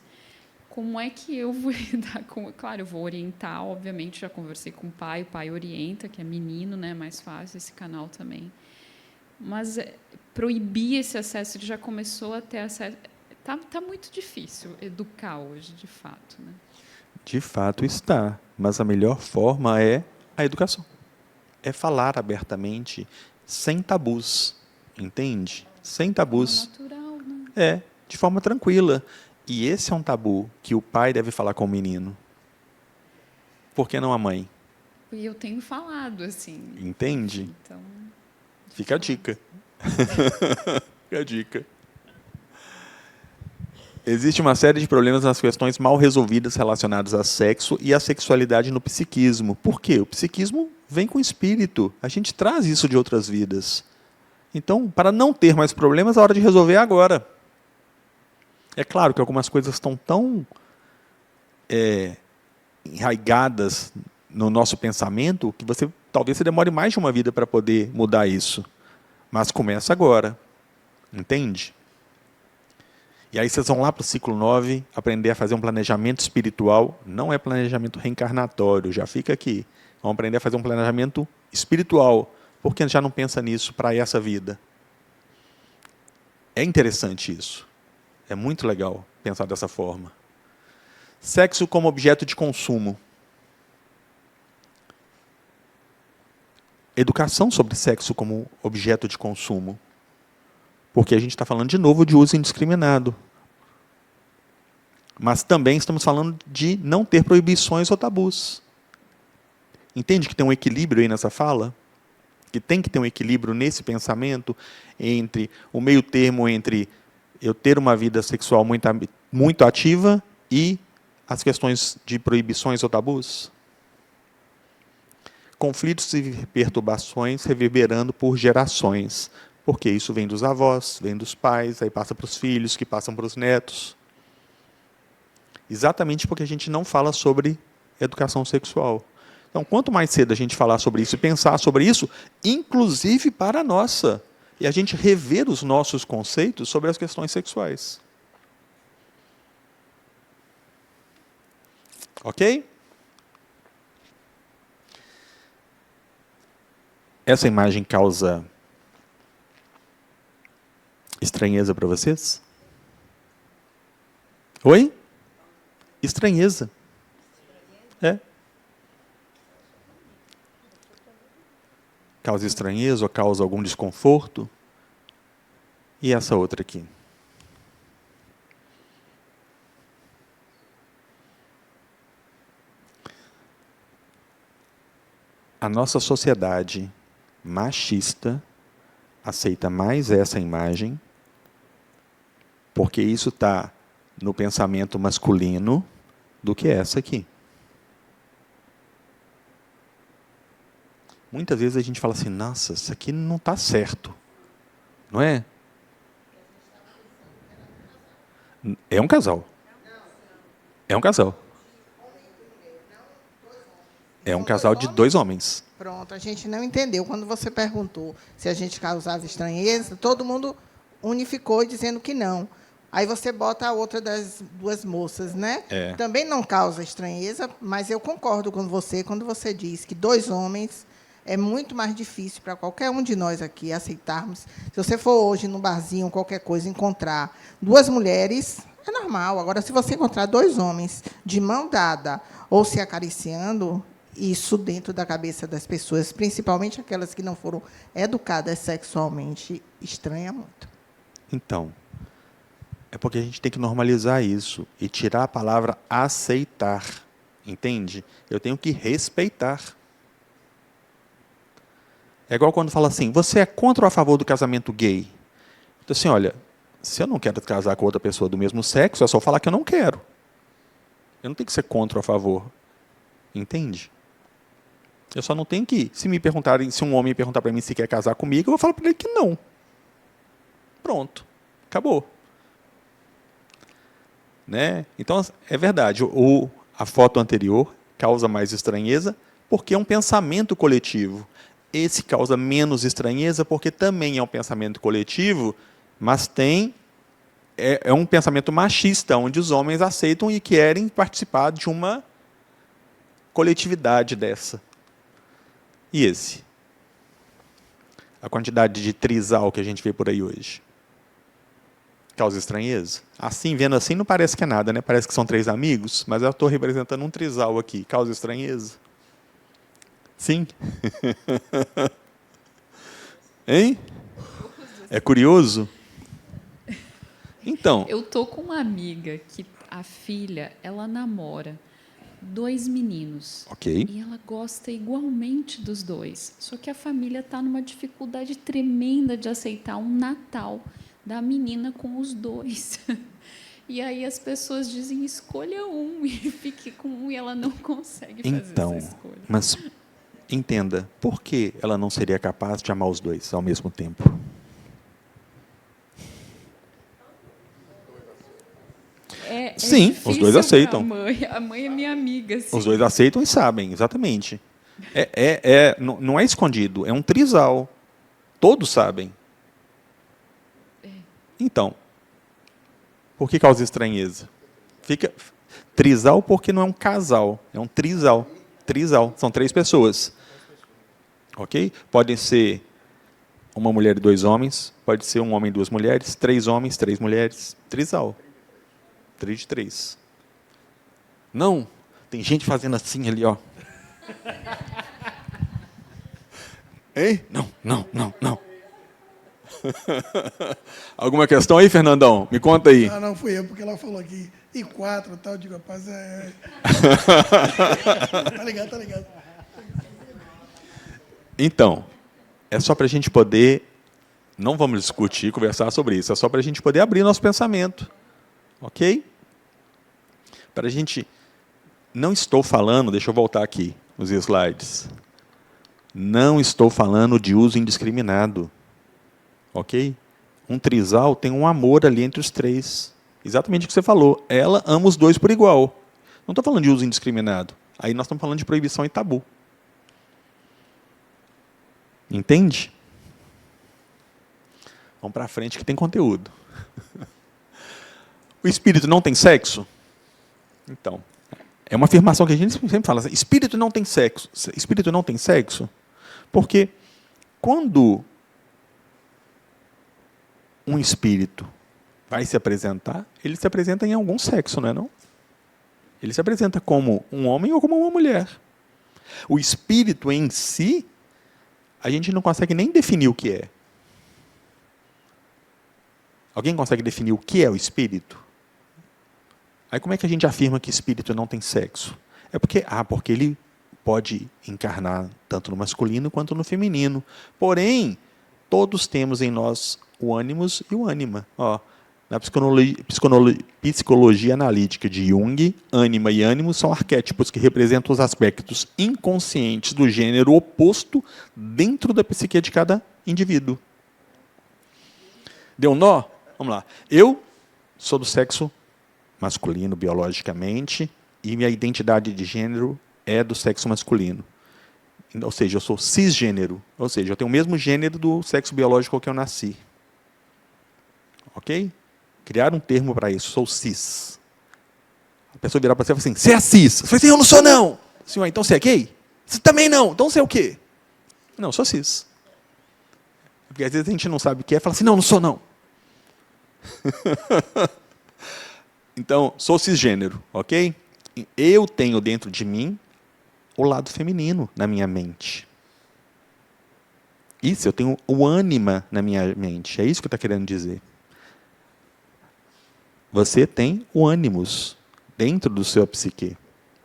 Como é que eu vou lidar com... Claro, eu vou orientar, obviamente, já conversei com o pai orienta, que é menino, né, mais fácil, esse canal também. Mas proibir esse acesso, ele já começou a ter acesso... Tá muito difícil educar hoje, de fato. Né? De fato está, mas a melhor forma é a educação. É falar abertamente, sem tabus, entende? Sem tabus. Natural, né? É, de forma tranquila. E esse é um tabu que o pai deve falar com o menino. Por que não a mãe? E eu tenho falado, assim. Entende? Então, Fica a dica. Fica a dica. Existe uma série de problemas nas questões mal resolvidas relacionadas a sexo e à sexualidade no psiquismo. Por quê? O psiquismo vem com o espírito. A gente traz isso de outras vidas. Então, para não ter mais problemas, a hora de resolver é agora. É claro que algumas coisas estão tão enraigadas no nosso pensamento que talvez você demore mais de uma vida para poder mudar isso. Mas começa agora. Entende? E aí vocês vão lá para o ciclo 9, aprender a fazer um planejamento espiritual. Não é planejamento reencarnatório, já fica aqui. Vamos aprender a fazer um planejamento espiritual. Por que já não pensa nisso para essa vida? É interessante isso. É muito legal pensar dessa forma. Sexo como objeto de consumo. Educação sobre sexo como objeto de consumo. Porque a gente está falando de novo de uso indiscriminado. Mas também estamos falando de não ter proibições ou tabus. Entende que tem um equilíbrio aí nessa fala? Que tem que ter um equilíbrio nesse pensamento entre o meio termo entre eu ter uma vida sexual muito ativa e as questões de proibições ou tabus? Conflitos e perturbações reverberando por gerações. Porque isso vem dos avós, vem dos pais, aí passa para os filhos, que passam para os netos. Exatamente porque a gente não fala sobre educação sexual. Então, quanto mais cedo a gente falar sobre isso e pensar sobre isso, inclusive para a nossa, e a gente rever os nossos conceitos sobre as questões sexuais. Ok? Essa imagem causa estranheza para vocês? Oi? Estranheza. É. Causa estranheza ou causa algum desconforto? E essa outra aqui? A nossa sociedade machista aceita mais essa imagem, porque isso está no pensamento masculino, do que essa aqui. Muitas vezes a gente fala assim, nossa, isso aqui não está certo. Não é? É um casal. É um casal. É um São casal de 2 homens. Pronto, a gente não entendeu. Quando você perguntou se a gente causava estranheza, todo mundo unificou dizendo que não. Aí você bota a outra das 2 moças, né? É. Também não causa estranheza, mas eu concordo com você quando você diz que 2 homens é muito mais difícil para qualquer um de nós aqui aceitarmos. Se você for hoje no barzinho, qualquer coisa, encontrar 2 mulheres, é normal. Agora, se você encontrar 2 homens de mão dada ou se acariciando, isso dentro da cabeça das pessoas, principalmente aquelas que não foram educadas sexualmente, estranha muito. Então, é porque a gente tem que normalizar isso e tirar a palavra aceitar. Entende? Eu tenho que respeitar. É igual quando fala assim, você é contra ou a favor do casamento gay? Então, assim, olha, se eu não quero casar com outra pessoa do mesmo sexo, é só falar que eu não quero. Eu não tenho que ser contra ou a favor. Entende? Eu só não tenho que, se um homem perguntar para mim se quer casar comigo, eu vou falar para ele que não. Pronto. Acabou. Né? Então, é verdade, a foto anterior causa mais estranheza porque é um pensamento coletivo. Esse causa menos estranheza porque também é um pensamento coletivo, mas é um pensamento machista, onde os homens aceitam e querem participar de uma coletividade dessa. E esse? A quantidade de trisal que a gente vê por aí hoje. Causa estranheza? Assim, vendo assim, não parece que é nada, né? Parece que são 3 amigos, mas eu estou representando um trisal aqui. Causa estranheza? Sim? Hein? É curioso? Então... Eu tô com uma amiga que a filha, ela namora 2 meninos. Ok. E ela gosta igualmente dos 2. Só que a família está numa dificuldade tremenda de aceitar um Natal da menina com os 2. E aí as pessoas dizem, escolha um e fique com um, e ela não consegue fazer essa escolha. Mas entenda, por que ela não seria capaz de amar os 2 ao mesmo tempo? Sim, os 2 aceitam. A mãe é minha amiga. Sim. Os 2 aceitam e sabem, exatamente. Não é escondido, é um trisal. Todos sabem. Então, por que causa estranheza? Fica trisal porque não é um casal, é um trisal. Trisal, são 3 pessoas. Ok? Podem ser uma mulher e 2 homens, pode ser um homem e 2 mulheres, 3 homens, 3 mulheres. Trisal. 3 de 3. Não, tem gente fazendo assim ali, ó. Hein? Não. Alguma questão aí, Fernandão? Me conta aí. Não fui eu, porque ela falou aqui, e 4 e tal, eu digo, rapaz, Tá ligado. Então, é só para a gente poder, não vamos discutir, conversar sobre isso, é só para a gente poder abrir nosso pensamento, ok? Para a gente, não estou falando, deixa eu voltar aqui, os slides, não estou falando de uso indiscriminado. Ok? Um trisal tem um amor ali entre os 3. Exatamente o que você falou. Ela ama os 2 por igual. Não estou falando de uso indiscriminado. Aí nós estamos falando de proibição e tabu. Entende? Vamos para frente que tem conteúdo. O espírito não tem sexo? Então, é uma afirmação que a gente sempre fala. Espírito não tem sexo. Espírito não tem sexo? Porque quando um espírito vai se apresentar, ele se apresenta em algum sexo, não é não? Ele se apresenta como um homem ou como uma mulher. O espírito em si, a gente não consegue nem definir o que é. Alguém consegue definir o que é o espírito? Aí como é que a gente afirma que espírito não tem sexo? É porque ele pode encarnar tanto no masculino quanto no feminino. Porém, todos temos em nós o ânimos e o ânima. Na psicologia analítica de Jung, ânima e ânimo são arquétipos que representam os aspectos inconscientes do gênero oposto dentro da psique de cada indivíduo. Deu nó? Vamos lá. Eu sou do sexo masculino biologicamente e minha identidade de gênero é do sexo masculino. Ou seja, eu sou cisgênero. Ou seja, eu tenho o mesmo gênero do sexo biológico que eu nasci. Ok? Criar um termo para isso. Sou cis. A pessoa virar para você e falar assim, você é cis. Eu falei assim, eu não sou não. Senhor, então você é gay? Você também não. Então você é o quê? Não, eu sou cis. Porque às vezes a gente não sabe o que é e fala assim, não, não sou não. Então, sou cisgênero, ok? Eu tenho dentro de mim o lado feminino na minha mente. Isso, eu tenho o ânima na minha mente. É isso que está querendo dizer. Você tem o ânimos dentro do seu psique.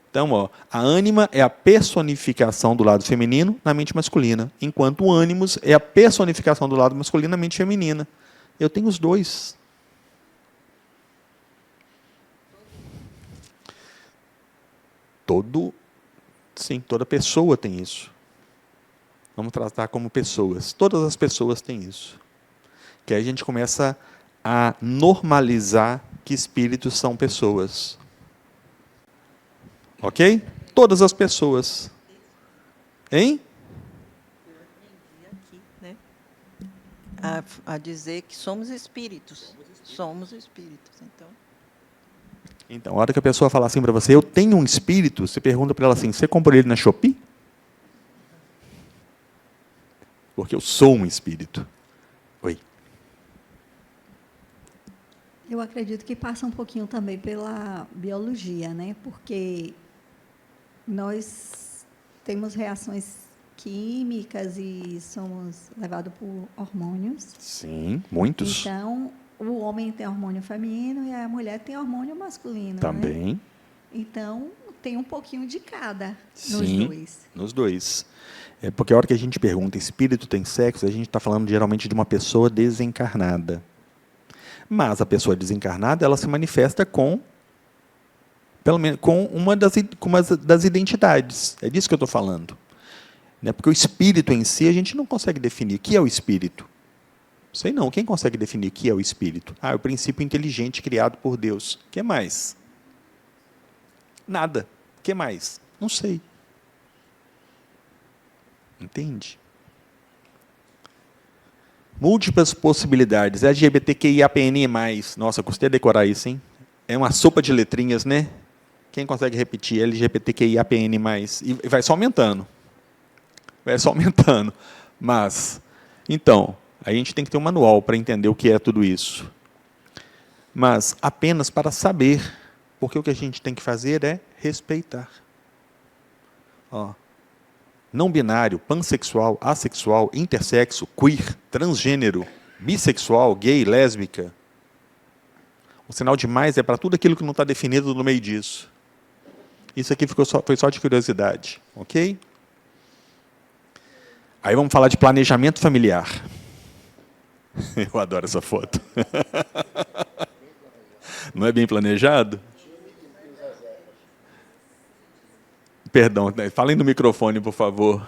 Então, ó, a ânima é a personificação do lado feminino na mente masculina, enquanto o ânimos é a personificação do lado masculino na mente feminina. Eu tenho os dois. Toda pessoa tem isso. Vamos tratar como pessoas. Todas as pessoas têm isso. Que aí a gente começa a normalizar que espíritos são pessoas. Ok? Todas as pessoas. Hein? Eu aprendi aqui, né? A dizer que somos espíritos. Somos espíritos, então. Então, a hora que a pessoa falar assim para você, eu tenho um espírito, você pergunta para ela assim, você comprou ele na Shopee? Porque eu sou um espírito. Oi. Eu acredito que passa um pouquinho também pela biologia, né? Porque nós temos reações químicas e somos levados por hormônios. Sim, muitos. Então, o homem tem hormônio feminino e a mulher tem hormônio masculino. Também. Né? Então, tem um pouquinho de cada Sim, nos dois. Nos dois. É porque a hora que a gente pergunta, espírito tem sexo, a gente está falando geralmente de uma pessoa desencarnada. Mas a pessoa desencarnada, ela se manifesta com, pelo menos, com uma das identidades. É disso que eu estou falando. Né? Porque o espírito em si, a gente não consegue definir. O que é o espírito? Sei não. Quem consegue definir o que é o espírito? Ah, é o princípio inteligente criado por Deus. O que mais? Nada. O que mais? Não sei. Entende? Múltiplas possibilidades. LGBTQIAPN+. Nossa, custei a decorar isso, hein? É uma sopa de letrinhas, né? Quem consegue repetir? LGBTQIAPN+. E vai só aumentando. Vai só aumentando. Mas, então, a gente tem que ter um manual para entender o que é tudo isso. Mas apenas para saber, porque o que a gente tem que fazer é respeitar. Ó. Não binário, pansexual, assexual, intersexo, queer, transgênero, bissexual, gay, lésbica. O sinal de mais é para tudo aquilo que não está definido no meio disso. Isso aqui foi só de curiosidade, ok? Aí vamos falar de planejamento familiar. Eu adoro essa foto. Não é bem planejado? Perdão, falem no microfone, por favor.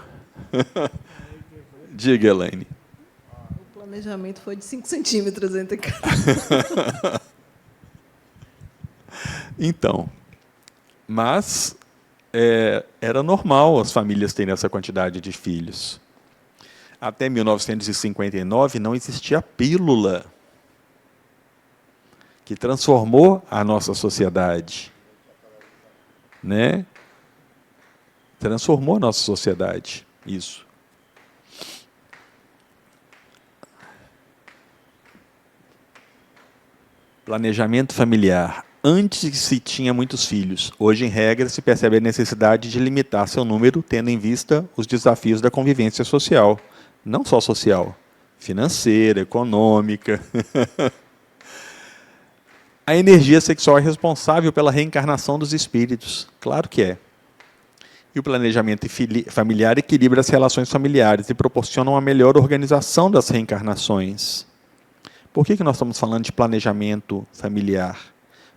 Diga, Elaine. O planejamento foi de 5 centímetros entre cada. Então, mas era normal as famílias terem essa quantidade de filhos. Até 1959 não existia a pílula que transformou a nossa sociedade, né? Transformou a nossa sociedade, isso. Planejamento familiar. Antes se tinha muitos filhos. Hoje, em regra, se percebe a necessidade de limitar seu número, tendo em vista os desafios da convivência social. Não só social, financeira, econômica. A energia sexual é responsável pela reencarnação dos espíritos. Claro que é. E o planejamento familiar equilibra as relações familiares e proporciona uma melhor organização das reencarnações. Por que nós estamos falando de planejamento familiar?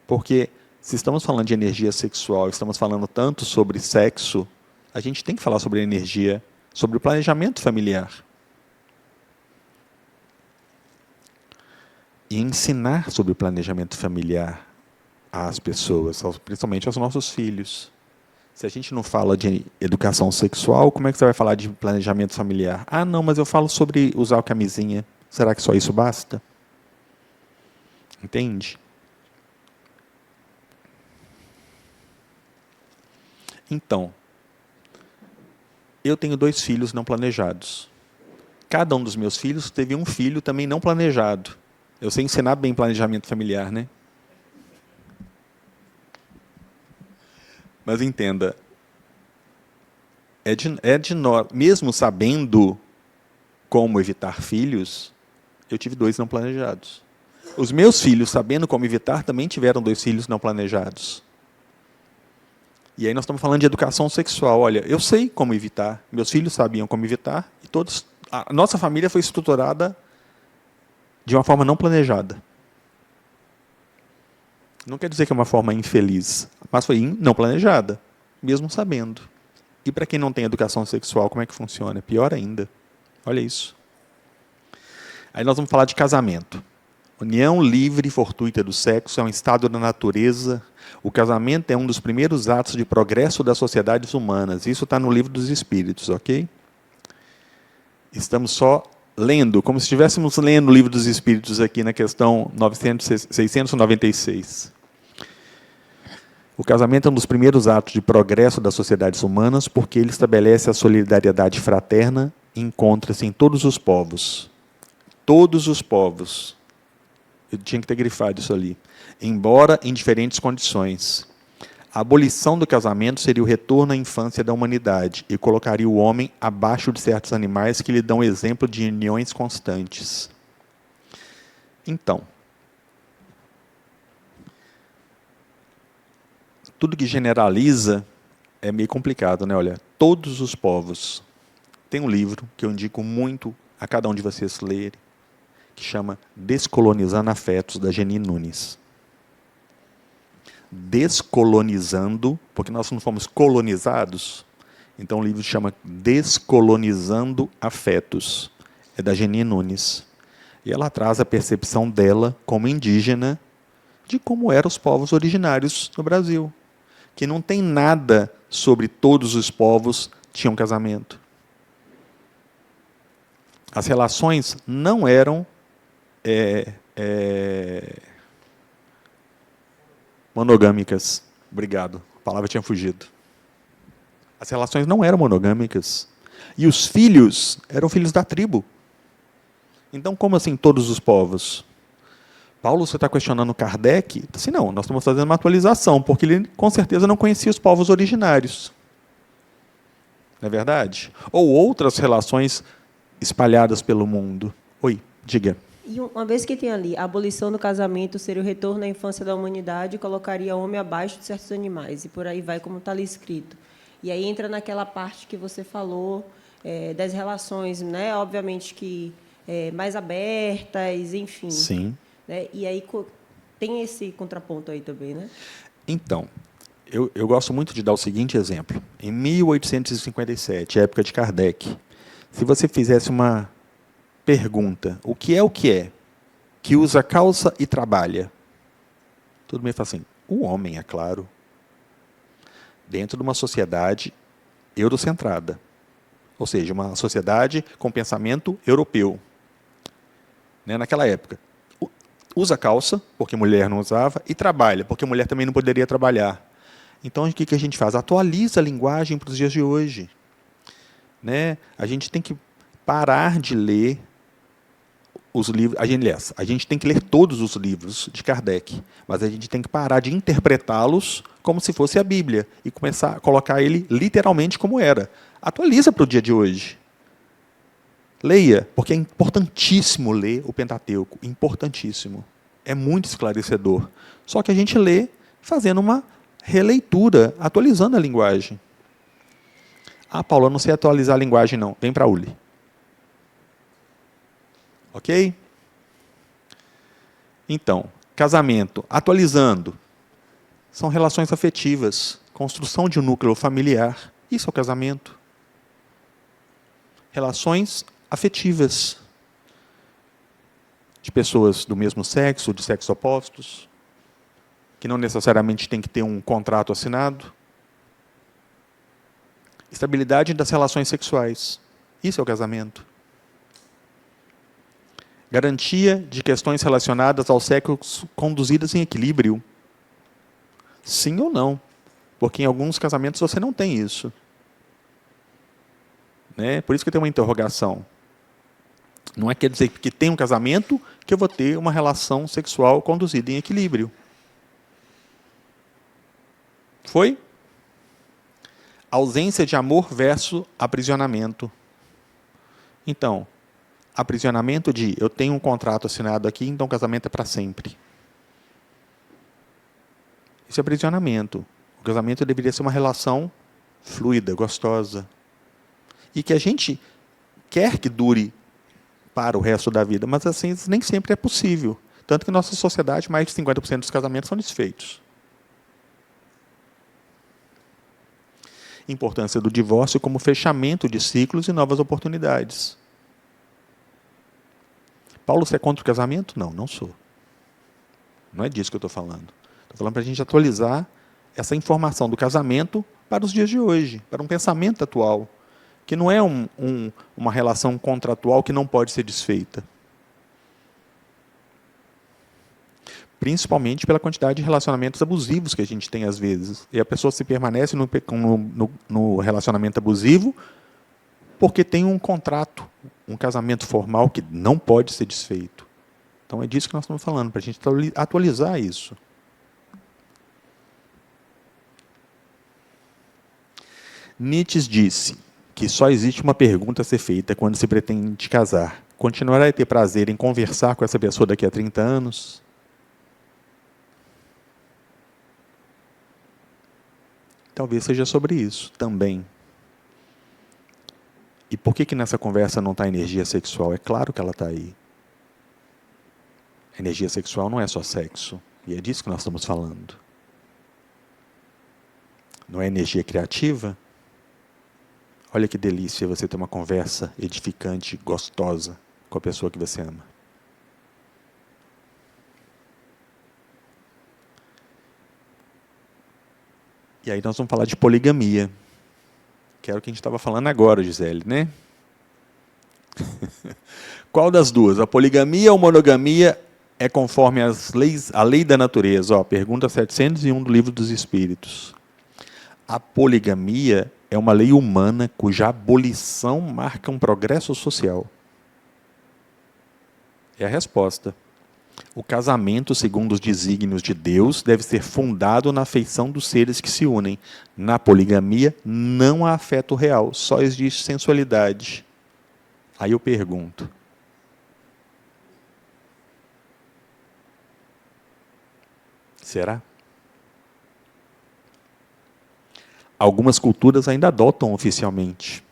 Porque se estamos falando de energia sexual, estamos falando tanto sobre sexo, a gente tem que falar sobre energia, sobre o planejamento familiar. E ensinar sobre o planejamento familiar às pessoas, principalmente aos nossos filhos. Se a gente não fala de educação sexual, como é que você vai falar de planejamento familiar? Ah, não, mas eu falo sobre usar camisinha. Será que só isso basta? Entende? Então, eu tenho 2 filhos não planejados. Cada um dos meus filhos teve um filho também não planejado. Eu sei ensinar bem planejamento familiar, né? Mas entenda, mesmo sabendo como evitar filhos, eu tive 2 não planejados. Os meus filhos, sabendo como evitar, também tiveram 2 filhos não planejados. E aí nós estamos falando de educação sexual. Olha, eu sei como evitar, meus filhos sabiam como evitar, e a nossa família foi estruturada de uma forma não planejada. Não quer dizer que é uma forma infeliz, mas foi não planejada, mesmo sabendo. E para quem não tem educação sexual, como é que funciona? Pior ainda. Olha isso. Aí nós vamos falar de casamento. União livre e fortuita do sexo é um estado da natureza. O casamento é um dos primeiros atos de progresso das sociedades humanas. Isso está no Livro dos Espíritos, ok? Estamos só lendo, como se estivéssemos lendo o Livro dos Espíritos aqui na questão 696. O casamento é um dos primeiros atos de progresso das sociedades humanas porque ele estabelece a solidariedade fraterna e encontra-se em todos os povos. Todos os povos. Eu tinha que ter grifado isso ali. Embora em diferentes condições. A abolição do casamento seria o retorno à infância da humanidade e colocaria o homem abaixo de certos animais que lhe dão exemplo de uniões constantes. Então, tudo que generaliza é meio complicado, né? Olha, todos os povos. Tem um livro que eu indico muito a cada um de vocês lerem, que chama Descolonizando Afetos, da Geni Nunes. Descolonizando, porque nós não fomos colonizados, então o livro chama Descolonizando Afetos, é da Geni Nunes. E ela traz a percepção dela, como indígena, de como eram os povos originários no Brasil. Que não tem nada sobre todos os povos tinham casamento. As relações não eram monogâmicas. Obrigado, a palavra tinha fugido. As relações não eram monogâmicas. E os filhos eram filhos da tribo. Então, como assim todos os povos? Paulo, você está questionando Kardec? Assim, não, nós estamos fazendo uma atualização, porque ele com certeza não conhecia os povos originários. Não é verdade? Ou outras relações espalhadas pelo mundo. Oi, diga. E uma vez que tem ali a abolição do casamento seria o retorno à infância da humanidade e colocaria o homem abaixo de certos animais. E por aí vai, como está ali escrito. E aí entra naquela parte que você falou das relações, né? Obviamente que mais abertas, enfim. Sim. Né? E aí tem esse contraponto aí também, né? Então, eu gosto muito de dar o seguinte exemplo. Em 1857, época de Kardec, se você fizesse uma pergunta, o que é que usa calça e trabalha? Todo mundo fala assim, o homem, é claro. Dentro de uma sociedade eurocentrada. Ou seja, uma sociedade com pensamento europeu. Né, naquela época. Usa calça, porque mulher não usava, e trabalha, porque mulher também não poderia trabalhar. Então, o que a gente faz? Atualiza a linguagem para os dias de hoje. Né? A gente tem que parar de ler os livros. Aliás, a gente tem que ler todos os livros de Kardec, mas a gente tem que parar de interpretá-los como se fosse a Bíblia e começar a colocar ele literalmente como era. Atualiza para o dia de hoje. Leia, porque é importantíssimo ler o Pentateuco, importantíssimo. É muito esclarecedor. Só que a gente lê fazendo uma releitura, atualizando a linguagem. Ah, Paulo, eu não sei atualizar a linguagem, não. Vem para a ULI. Ok? Então, casamento, atualizando. São relações afetivas, construção de um núcleo familiar. Isso é o casamento. Relações afetivas de pessoas do mesmo sexo, de sexos opostos, que não necessariamente tem que ter um contrato assinado. Estabilidade das relações sexuais. Isso é o casamento. Garantia de questões relacionadas ao sexo conduzidas em equilíbrio. Sim ou não? Porque em alguns casamentos você não tem isso. Né? Por isso que tem uma interrogação. Não é quer dizer que tem um casamento que eu vou ter uma relação sexual conduzida em equilíbrio. Foi? Ausência de amor versus aprisionamento. Então, aprisionamento de eu tenho um contrato assinado aqui, então o casamento é para sempre. Isso é aprisionamento. O casamento deveria ser uma relação fluida, gostosa. E que a gente quer que dure para o resto da vida, mas assim nem sempre é possível. Tanto que na nossa sociedade, mais de 50% dos casamentos são desfeitos. Importância do divórcio como fechamento de ciclos e novas oportunidades. Paulo, você é contra o casamento? Não, não sou. Não é disso que eu estou falando. Estou falando para a gente atualizar essa informação do casamento para os dias de hoje, para um pensamento atual, que não é uma relação contratual que não pode ser desfeita. Principalmente pela quantidade de relacionamentos abusivos que a gente tem às vezes. E a pessoa se permanece no relacionamento abusivo porque tem um contrato, um casamento formal que não pode ser desfeito. Então é disso que nós estamos falando, para a gente atualizar isso. Nietzsche disse que só existe uma pergunta a ser feita quando se pretende casar. Continuará a ter prazer em conversar com essa pessoa daqui a 30 anos? Talvez seja sobre isso também. E por que nessa conversa não está a energia sexual? É claro que ela está aí. A energia sexual não é só sexo. E é disso que nós estamos falando. Não é energia criativa? Olha que delícia você ter uma conversa edificante, gostosa com a pessoa que você ama. E aí nós vamos falar de poligamia, que era o que a gente estava falando agora, Gisele, né? Qual das duas? A poligamia ou monogamia é conforme a lei da natureza? Ó, pergunta 701 do Livro dos Espíritos. A poligamia é uma lei humana cuja abolição marca um progresso social. É a resposta. O casamento, segundo os desígnios de Deus, deve ser fundado na afeição dos seres que se unem. Na poligamia, não há afeto real, só existe sensualidade. Aí eu pergunto. Será? Algumas culturas ainda adotam oficialmente.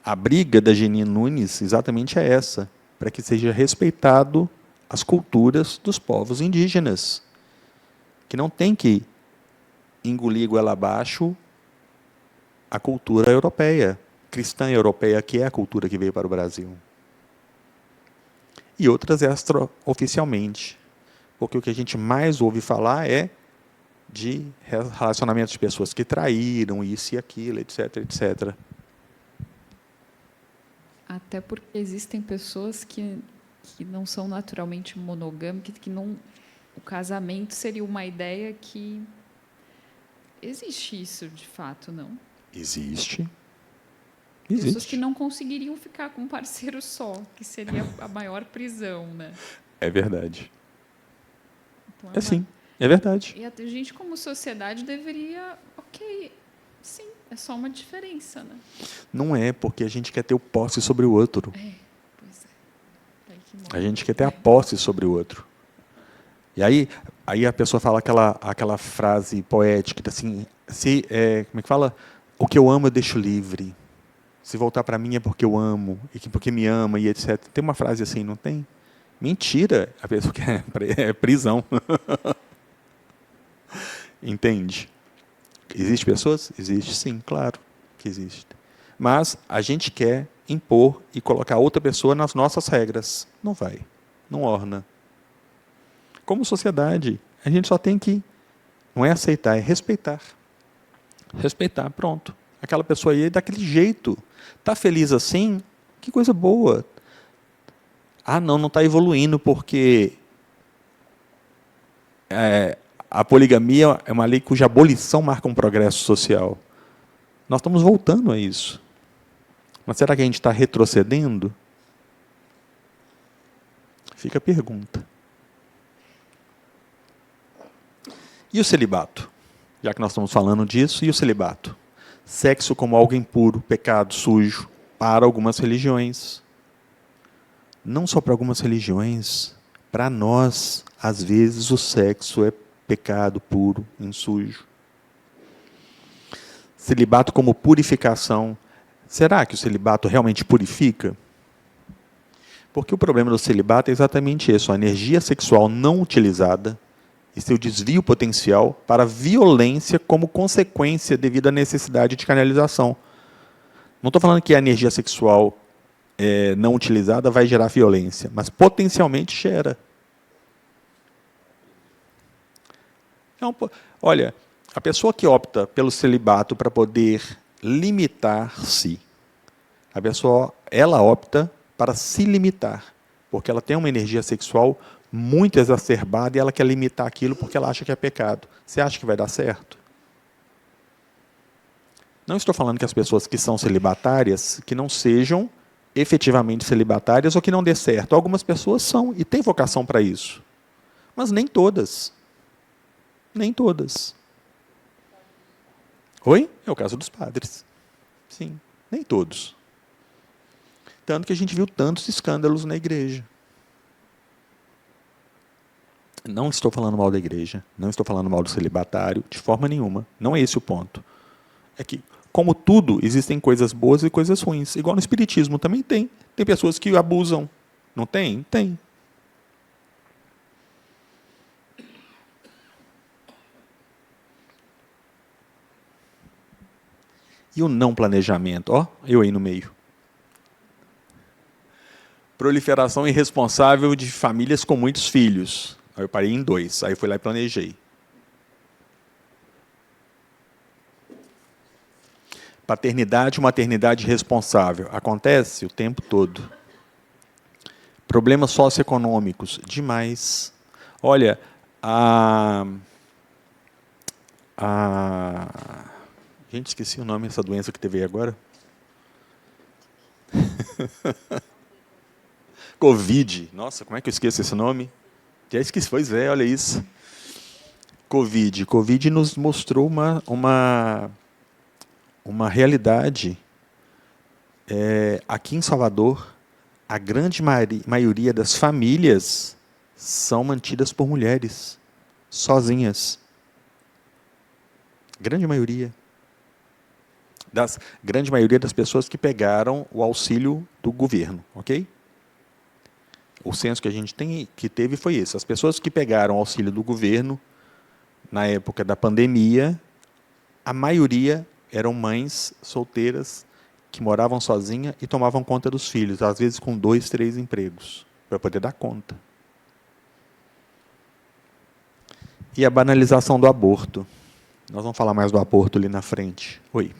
A briga da Geni Nunes exatamente é essa, para que seja respeitado as culturas dos povos indígenas, que não tem que engolir goela abaixo a cultura europeia, cristã europeia, que é a cultura que veio para o Brasil. E outras extraoficialmente, porque o que a gente mais ouve falar é de relacionamentos de pessoas que traíram, isso e aquilo, etc, etc. Até porque existem pessoas que não são naturalmente monogâmicas, que não, o casamento seria uma ideia que existe isso de fato, não? Existe. Pessoas que não conseguiriam ficar com um parceiro só, que seria a maior prisão, né? É verdade. Então, É sim, é verdade. E a gente, como sociedade, deveria... Ok, sim, é só uma diferença, né? Não é, porque a gente quer ter o posse sobre o outro. Pois é. Daí que morre. A gente quer ter a posse sobre o outro. E aí a pessoa fala aquela frase poética, assim, como é que fala? O que eu amo eu deixo livre. Se voltar para mim é porque eu amo, e porque me ama, e etc. Tem uma frase assim, não tem? Mentira, a pessoa quer prisão. Entende? Existem pessoas? Existe, sim, claro que existe. Mas a gente quer impor e colocar outra pessoa nas nossas regras. Não vai, não orna. Como sociedade, a gente só tem que, não é aceitar, é respeitar. Respeitar, pronto. Aquela pessoa aí é daquele jeito. Está feliz assim? Que coisa boa. Ah, não está evoluindo porque a poligamia é uma lei cuja abolição marca um progresso social. Nós estamos voltando a isso. Mas será que a gente está retrocedendo? Fica a pergunta. E o celibato? Já que nós estamos falando disso, e o celibato? Sexo como algo impuro, pecado, sujo, para algumas religiões. Não só para algumas religiões, para nós, às vezes, o sexo é pecado puro, sujo. Celibato como purificação. Será que o celibato realmente purifica? Porque o problema do celibato é exatamente isso, a energia sexual não utilizada e seu desvio potencial para violência como consequência devido à necessidade de canalização. Não estou falando que a energia sexual não utilizada vai gerar violência, mas potencialmente gera. Olha, a pessoa que opta pelo celibato para poder limitar-se, a pessoa, ela opta para se limitar, porque ela tem uma energia sexual muito exacerbada e ela quer limitar aquilo porque ela acha que é pecado. Você acha que vai dar certo? Não estou falando que as pessoas que são celibatárias, que não sejam efetivamente celibatárias ou que não dê certo. Algumas pessoas são e têm vocação para isso. Mas nem todas. Nem todas. Oi? É o caso dos padres. Sim, nem todos. Tanto que a gente viu tantos escândalos na igreja. Não estou falando mal da igreja, não estou falando mal do celibatário, de forma nenhuma. Não é esse o ponto. É que, como tudo, existem coisas boas e coisas ruins. Igual no espiritismo também tem. Tem pessoas que abusam. Não tem? Tem. E o não planejamento? Ó, eu aí no meio. Proliferação irresponsável de famílias com muitos filhos. Aí eu parei em 2, aí fui lá e planejei. Paternidade e maternidade responsável. Acontece o tempo todo. Problemas socioeconômicos. Demais. Olha, gente, esqueci o nome dessa doença que teve aí agora. Covid. Nossa, como é que eu esqueço esse nome? Já esqueci, pois é, olha isso. Covid. Covid nos mostrou uma realidade. Aqui em Salvador, a grande maioria das famílias são mantidas por mulheres, sozinhas. Grande maioria. Grande maioria das pessoas que pegaram o auxílio do governo, ok? O censo que a gente teve foi esse. As pessoas que pegaram o auxílio do governo, na época da pandemia, a maioria eram mães solteiras que moravam sozinhas e tomavam conta dos filhos, às vezes com 2, 3 empregos, para poder dar conta. E a banalização do aborto. Nós vamos falar mais do aborto ali na frente. Oi.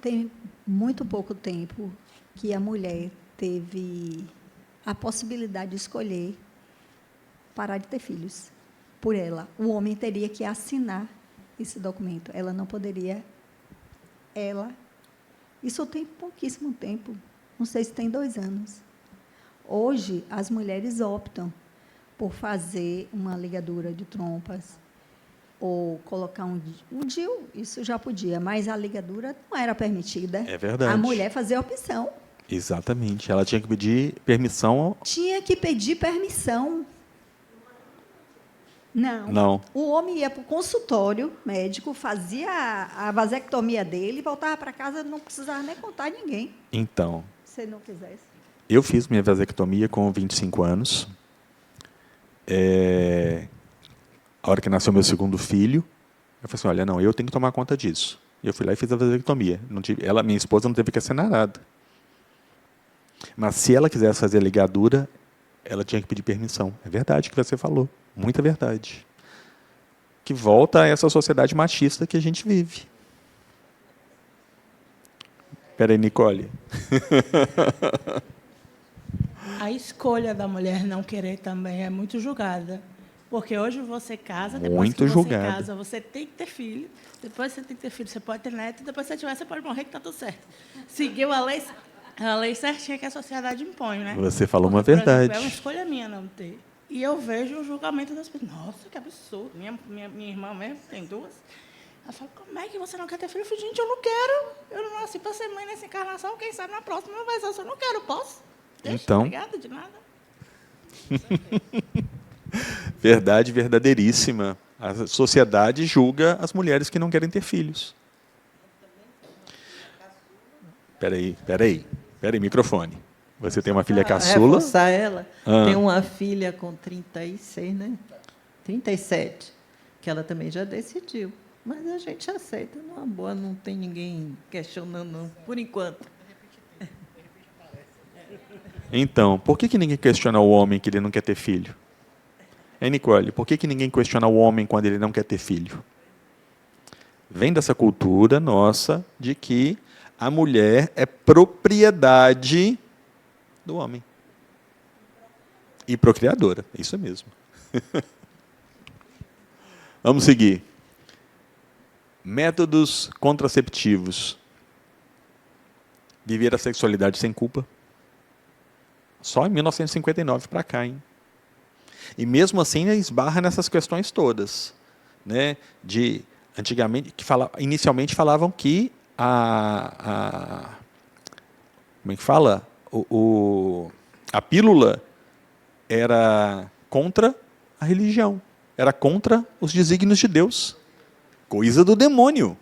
Tem muito pouco tempo que a mulher teve a possibilidade de escolher parar de ter filhos por ela. O homem teria que assinar esse documento. Ela não poderia. Isso tem pouquíssimo tempo. Não sei se tem 2 anos. Hoje, as mulheres optam por fazer uma ligadura de trompas ou colocar um DIU, isso já podia, mas a ligadura não era permitida. É verdade. A mulher fazia a opção. Exatamente. Ela tinha que pedir permissão. Tinha que pedir permissão. Não. O homem ia para o consultório médico, fazia a vasectomia dele e voltava para casa, não precisava nem contar a ninguém. Então. Se não quisesse. Eu fiz minha vasectomia com 25 anos. A hora que nasceu meu segundo filho, eu falei assim, olha, não, eu tenho que tomar conta disso. E eu fui lá e fiz a vasectomia. Minha esposa não teve que assinar nada. Mas se ela quisesse fazer a ligadura, ela tinha que pedir permissão. É verdade o que você falou. Muita verdade. Que volta a essa sociedade machista que a gente vive. Espera aí, Nicole. A escolha da mulher não querer também é muito julgada. Porque hoje você casa, depois Muito que você julgada. casa, você tem que ter filho. Depois você tem que ter filho, você pode ter neto. Depois, se você tiver, você pode morrer, que está tudo certo. Seguiu a lei certinha que a sociedade impõe, né? Você falou uma Porque, por exemplo, verdade. é uma escolha minha não ter. E eu vejo o julgamento das pessoas. Nossa, que absurdo. Minha irmã mesmo tem duas. Ela fala, como é que você não quer ter filho? Eu falo, gente, eu não quero. Eu não nasci para ser mãe nessa encarnação. Quem sabe na próxima não vai ser. Eu não quero, posso? Deixa, Então. obrigada, de nada. Verdade verdadeiríssima. A sociedade julga as mulheres que não querem ter filhos. Espera aí, microfone. Você tem uma filha caçula? Reforçar ela. Ah. Tem uma filha com 36, né? 37, que ela também já decidiu. Mas a gente aceita, numa boa, não tem ninguém questionando, não, por enquanto. Então, por que ninguém questiona o homem que ele não quer ter filho? Hein, Nicole, por que ninguém questiona o homem quando ele não quer ter filho? Vem dessa cultura nossa de que a mulher é propriedade do homem. E procriadora, isso mesmo. Vamos seguir. Métodos contraceptivos. Viver a sexualidade sem culpa. Só em 1959 para cá, hein? E mesmo assim esbarra nessas questões todas, né? De antigamente inicialmente falavam que como é que fala? A pílula era contra a religião, era contra os desígnios de Deus. Coisa do demônio.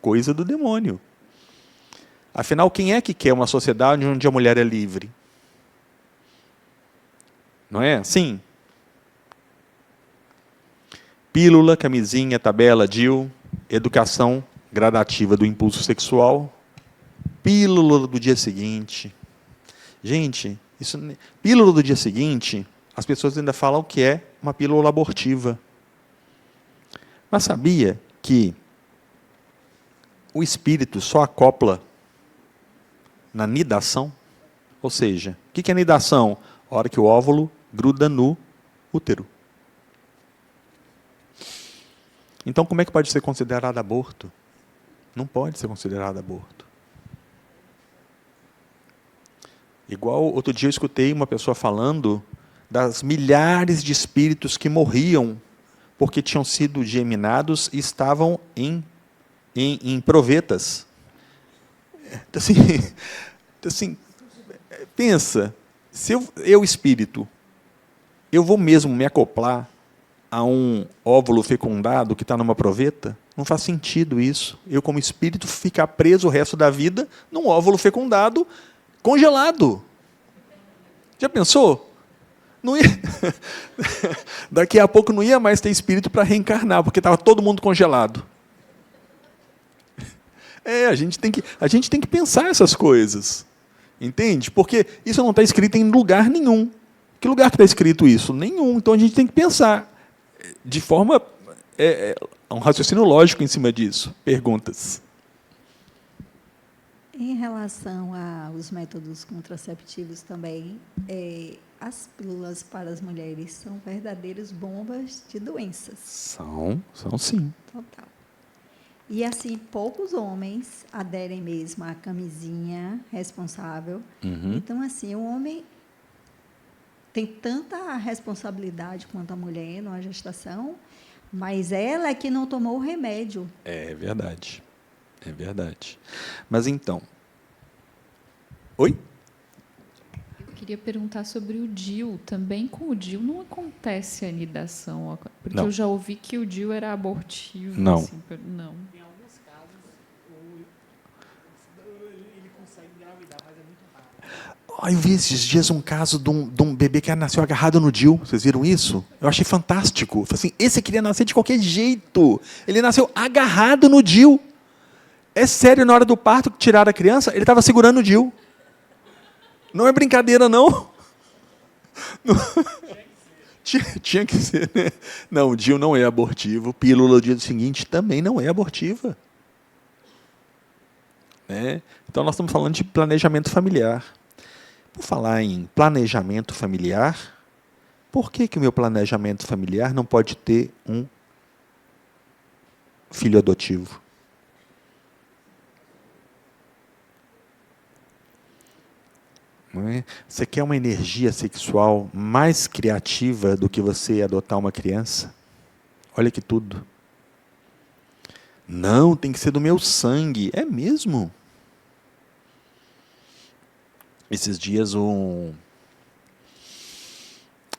Coisa do demônio. Afinal, quem é que quer uma sociedade onde a mulher é livre? Não é? Sim. Pílula, camisinha, tabela, DIU, educação gradativa do impulso sexual, pílula do dia seguinte. Gente, pílula do dia seguinte, as pessoas ainda falam que é uma pílula abortiva. Mas sabia que o espírito só acopla na nidação? Ou seja, o que é nidação? A hora que o óvulo gruda no útero. Então, como é que pode ser considerado aborto? Não pode ser considerado aborto. Igual, outro dia eu escutei uma pessoa falando das milhares de espíritos que morriam porque tinham sido geminados e estavam em provetas. Assim, pensa, se eu espírito, eu vou mesmo me acoplar a um óvulo fecundado que está numa proveta? Não faz sentido isso. Eu, como espírito, ficar preso o resto da vida num óvulo fecundado congelado. Já pensou? Não ia... Daqui a pouco não ia mais ter espírito para reencarnar, porque estava todo mundo congelado. A gente tem que pensar essas coisas. Entende? Porque isso não está escrito em lugar nenhum. Que lugar que está escrito isso? Nenhum. Então a gente tem que pensar de forma... um raciocínio lógico em cima disso. Perguntas. Em relação aos métodos contraceptivos também, as pílulas para as mulheres são verdadeiras bombas de doenças. São sim. Total. E assim, poucos homens aderem mesmo à camisinha responsável. Uhum. Então, assim, o homem tem tanta responsabilidade quanto a mulher numa gestação, mas ela é que não tomou o remédio. É verdade. É verdade. Mas então... Oi? Eu queria perguntar sobre o DIU. Também com o DIU não acontece a anidação, porque Não. eu já ouvi que o DIU era abortivo. Não. Assim, não. Em alguns casos, ele consegue engravidar, mas é muito raro. Eu vi esses dias um caso de um bebê que nasceu agarrado no DIU. Vocês viram isso? Eu achei fantástico. Falei assim, esse queria nascer de qualquer jeito. Ele nasceu agarrado no DIU. É sério, na hora do parto, que tiraram a criança, ele estava segurando o DIU. Não é brincadeira, não. Tinha que ser, né? Não, o DIU não é abortivo. Pílula do dia seguinte também não é abortiva. Né? Então, nós estamos falando de planejamento familiar. Por falar em planejamento familiar, por que o meu planejamento familiar não pode ter um filho adotivo? Não é? Você quer uma energia sexual mais criativa do que você adotar uma criança? Olha que tudo. Não, tem que ser do meu sangue. É mesmo? Esses dias,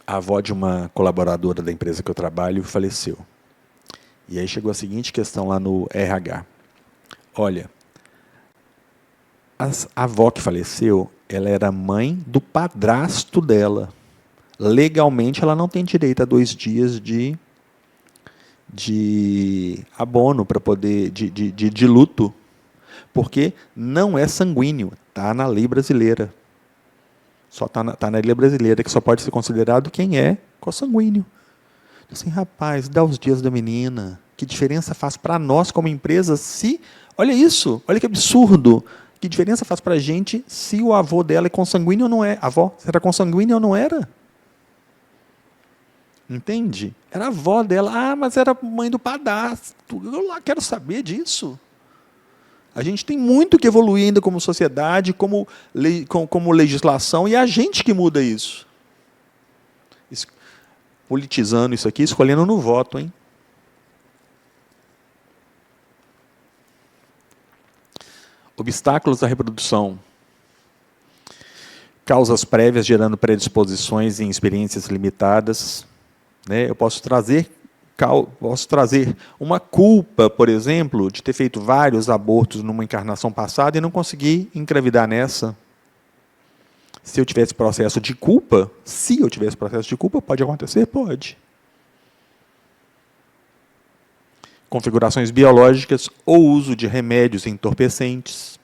a avó de uma colaboradora da empresa que eu trabalho faleceu. E aí chegou a seguinte questão lá no RH. Olha, a avó que faleceu, ela era mãe do padrasto dela. Legalmente, ela não tem direito a 2 dias de abono para poder de luto, porque não é sanguíneo, está na lei brasileira. Só está na lei brasileira que só pode ser considerado quem é consanguíneo. Assim, rapaz, dá os dias da menina. Que diferença faz para nós como empresa se... Olha isso, olha que absurdo. Que diferença faz para a gente se o avô dela é consanguíneo ou não é? A avó, era consanguínea ou não era? Entende? Era a avó dela. Ah, mas era mãe do padrasto. Eu lá quero saber disso. A gente tem muito que evoluir ainda como sociedade, como legislação, e é a gente que muda isso. Politizando isso aqui, escolhendo no voto, hein? Obstáculos à reprodução. Causas prévias gerando predisposições em experiências limitadas. Eu posso trazer uma culpa, por exemplo, de ter feito vários abortos numa encarnação passada e não conseguir engravidar nessa. Se eu tivesse processo de culpa, pode acontecer? Pode. Configurações biológicas ou uso de remédios entorpecentes.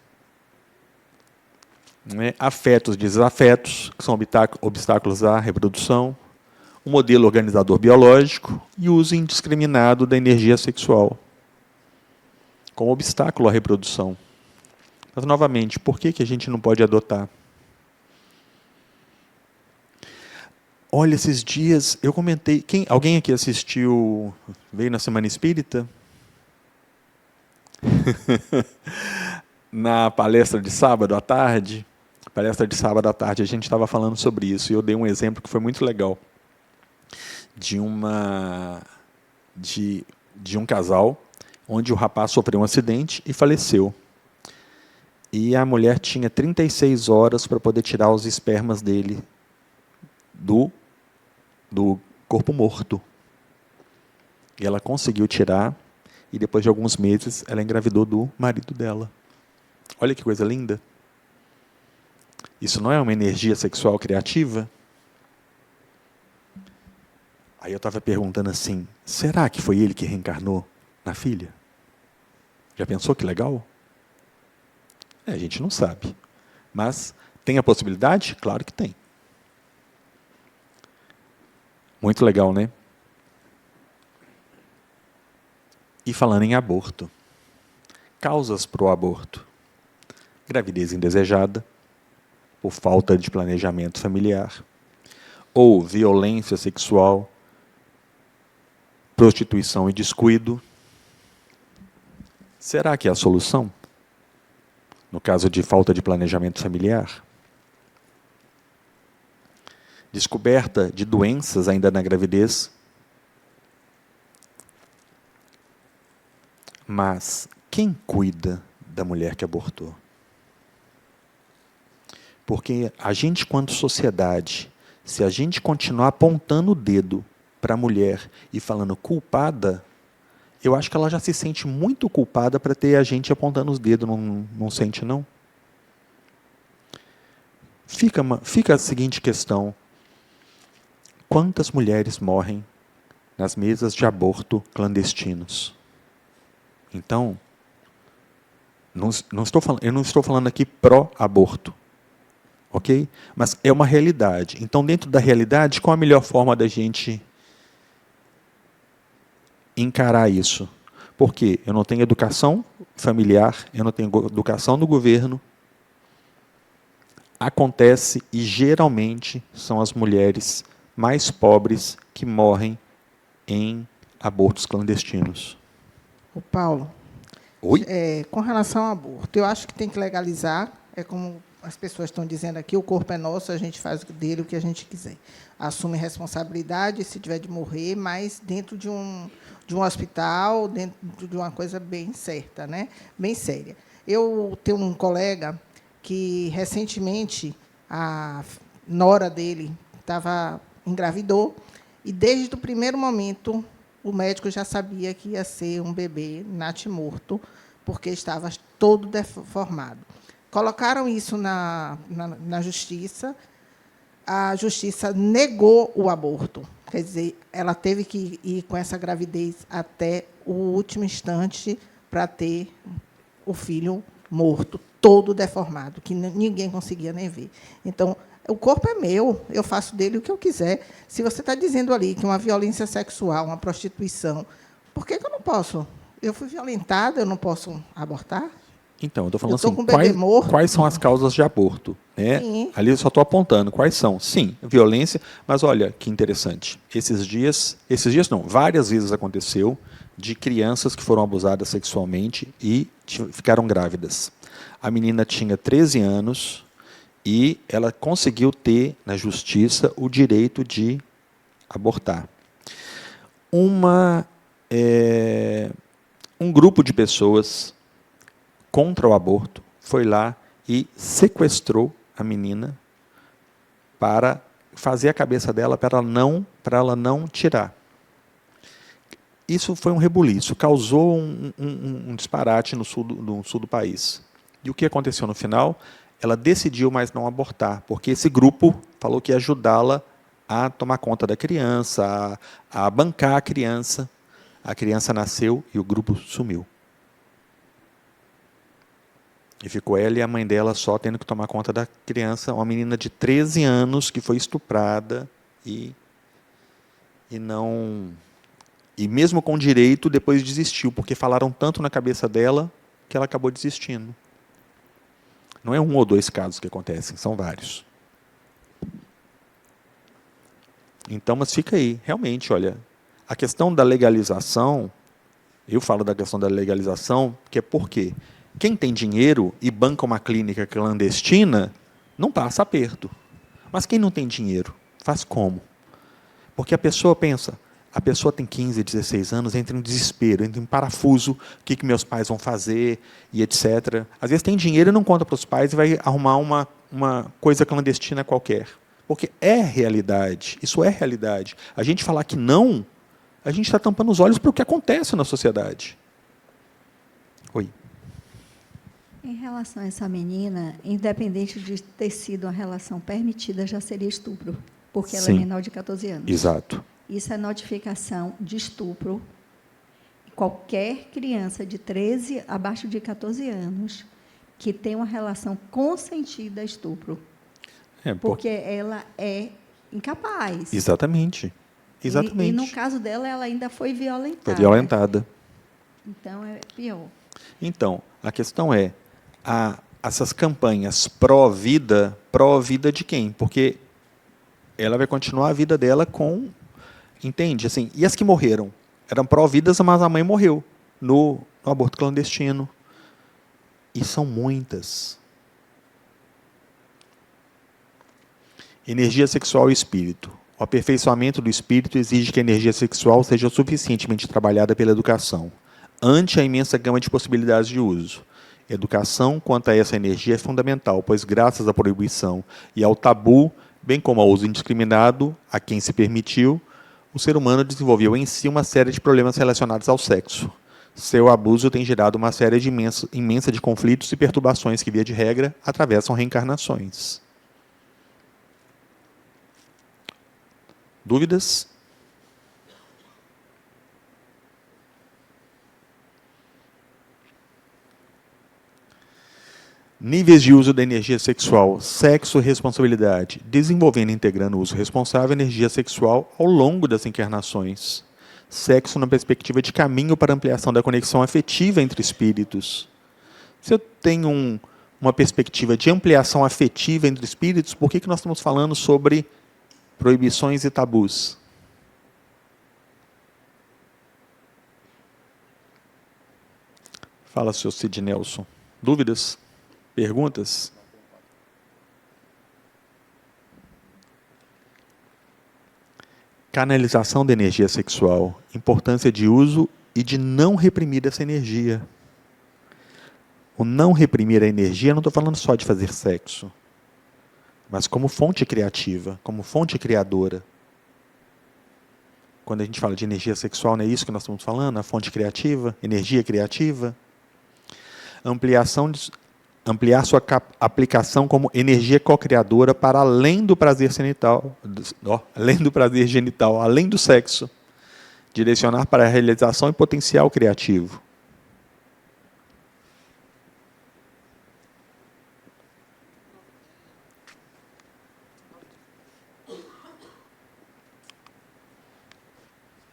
Afetos e desafetos, que são obstáculos à reprodução. O modelo organizador biológico e o uso indiscriminado da energia sexual como obstáculo à reprodução. Mas, novamente, por que a gente não pode adotar? Olha, esses dias eu comentei... Alguém aqui veio na Semana Espírita? Na palestra de sábado à tarde? A gente estava falando sobre isso e eu dei um exemplo que foi muito legal. De um casal onde o rapaz sofreu um acidente e faleceu. E a mulher tinha 36 horas para poder tirar os espermas dele do corpo morto. E ela conseguiu tirar, e depois de alguns meses ela engravidou do marido dela. Olha que coisa linda. Isso não é uma energia sexual criativa? Aí eu estava perguntando assim, será que foi ele que reencarnou na filha? Já pensou que legal? A gente não sabe. Mas tem a possibilidade? Claro que tem. Muito legal, né? E falando em aborto. Causas para o aborto. Gravidez indesejada, por falta de planejamento familiar, ou violência sexual, prostituição e descuido. Será que é a solução? No caso de falta de planejamento familiar? Descoberta de doenças ainda na gravidez. Mas quem cuida da mulher que abortou? Porque a gente, quanto sociedade, se a gente continuar apontando o dedo para a mulher e falando culpada, eu acho que ela já se sente muito culpada para ter a gente apontando os dedos, não sente, não? Fica a seguinte questão. Quantas mulheres morrem nas mesas de aborto clandestinos? Então, eu não estou falando aqui pró-aborto, ok? Mas é uma realidade. Então, dentro da realidade, qual a melhor forma da gente encarar isso? Porque eu não tenho educação familiar, eu não tenho educação do governo, acontece e geralmente são as mulheres mais pobres que morrem em abortos clandestinos. O Paulo, Oi? com relação ao aborto, eu acho que tem que legalizar, é como as pessoas estão dizendo aqui, o corpo é nosso, a gente faz dele o que a gente quiser. Assume responsabilidade, se tiver de morrer, mas dentro de um hospital, dentro de uma coisa bem certa, né? Bem séria. Eu tenho um colega que, recentemente, a nora dele engravidou, e, desde o primeiro momento, o médico já sabia que ia ser um bebê natimorto, porque estava todo deformado. Colocaram isso na justiça, a justiça negou o aborto. Quer dizer, ela teve que ir com essa gravidez até o último instante para ter o filho morto, todo deformado, que ninguém conseguia nem ver. Então, o corpo é meu, eu faço dele o que eu quiser. Se você está dizendo ali que uma violência sexual, uma prostituição, por que eu não posso? Eu fui violentada, eu não posso abortar? Então, eu estou falando Eu tô assim, com o bebê morto. quais são as causas de aborto? Né? Sim. Ali eu só estou apontando quais são. Sim, violência, mas olha que interessante. Esses dias não, várias vezes aconteceu de crianças que foram abusadas sexualmente e ficaram grávidas. A menina tinha 13 anos e ela conseguiu ter, na justiça, o direito de abortar. Um grupo de pessoas contra o aborto foi lá e sequestrou a menina para fazer a cabeça dela para ela não tirar. Isso foi um rebuliço, causou um disparate no sul do país. E o que aconteceu no final? Ela decidiu mais não abortar, porque esse grupo falou que ia ajudá-la a tomar conta da criança, a bancar a criança. A criança nasceu e o grupo sumiu. E ficou ela e a mãe dela só tendo que tomar conta da criança, uma menina de 13 anos que foi estuprada e mesmo com direito, depois desistiu, porque falaram tanto na cabeça dela que ela acabou desistindo. Não é 1 ou 2 casos que acontecem, são vários. Então, mas fica aí, realmente, olha, a questão da legalização, eu falo da questão da legalização, que é porque quem tem dinheiro e banca uma clínica clandestina, não passa aperto. Mas quem não tem dinheiro, faz como? Porque a pessoa pensa, a pessoa tem 15, 16 anos, entra em desespero, entra em parafuso, o que meus pais vão fazer, e etc. Às vezes tem dinheiro e não conta para os pais e vai arrumar uma coisa clandestina qualquer. Porque é realidade, isso é realidade. A gente falar que não, a gente está tampando os olhos para o que acontece na sociedade. Oi. Em relação a essa menina, independente de ter sido uma relação permitida, já seria estupro, porque ela é menor de 14 anos. Exato. Isso é notificação de estupro. Qualquer criança de 13 abaixo de 14 anos que tem uma relação consentida é estupro. Porque ela é incapaz. Exatamente. Exatamente. E no caso dela, ela ainda foi violentada. Foi violentada. Então, é pior. Então, a questão é, essas campanhas pró-vida de quem? Porque ela vai continuar a vida dela com... Entende? Assim, e as que morreram? Eram pró-vidas, mas a mãe morreu no aborto clandestino. E são muitas. Energia sexual e espírito. O aperfeiçoamento do espírito exige que a energia sexual seja suficientemente trabalhada pela educação, ante a imensa gama de possibilidades de uso. Educação quanto a essa energia é fundamental, pois graças à proibição e ao tabu, bem como ao uso indiscriminado, a quem se permitiu, o ser humano desenvolveu em si uma série de problemas relacionados ao sexo. Seu abuso tem gerado uma série imensa de conflitos e perturbações que, via de regra, atravessam reencarnações. Dúvidas? Níveis de uso da energia sexual, sexo e responsabilidade, desenvolvendo e integrando o uso responsável da energia sexual ao longo das encarnações. Sexo na perspectiva de caminho para ampliação da conexão afetiva entre espíritos. Se eu tenho uma perspectiva de ampliação afetiva entre espíritos, por que nós estamos falando sobre proibições e tabus? Fala, seu Cid Nelson. Dúvidas? Perguntas? Canalização da energia sexual. Importância de uso e de não reprimir essa energia. O não reprimir a energia, não estou falando só de fazer sexo, mas como fonte criativa, como fonte criadora. Quando a gente fala de energia sexual, não é isso que nós estamos falando? A fonte criativa, energia criativa. Ampliar sua aplicação como energia co-criadora para além do prazer genital, além do sexo. Direcionar para a realização e potencial criativo.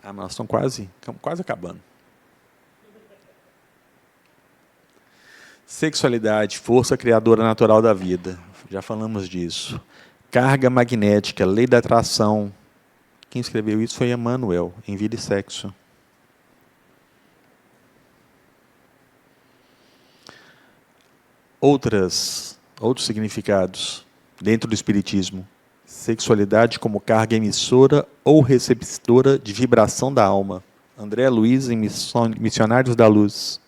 Mas nós estamos quase acabando. Sexualidade, força criadora natural da vida. Já falamos disso. Carga magnética, lei da atração. Quem escreveu isso foi Emmanuel, em Vida e Sexo. Outros significados dentro do Espiritismo. Sexualidade como carga emissora ou receptora de vibração da alma. André Luiz, em Missionários da Luz.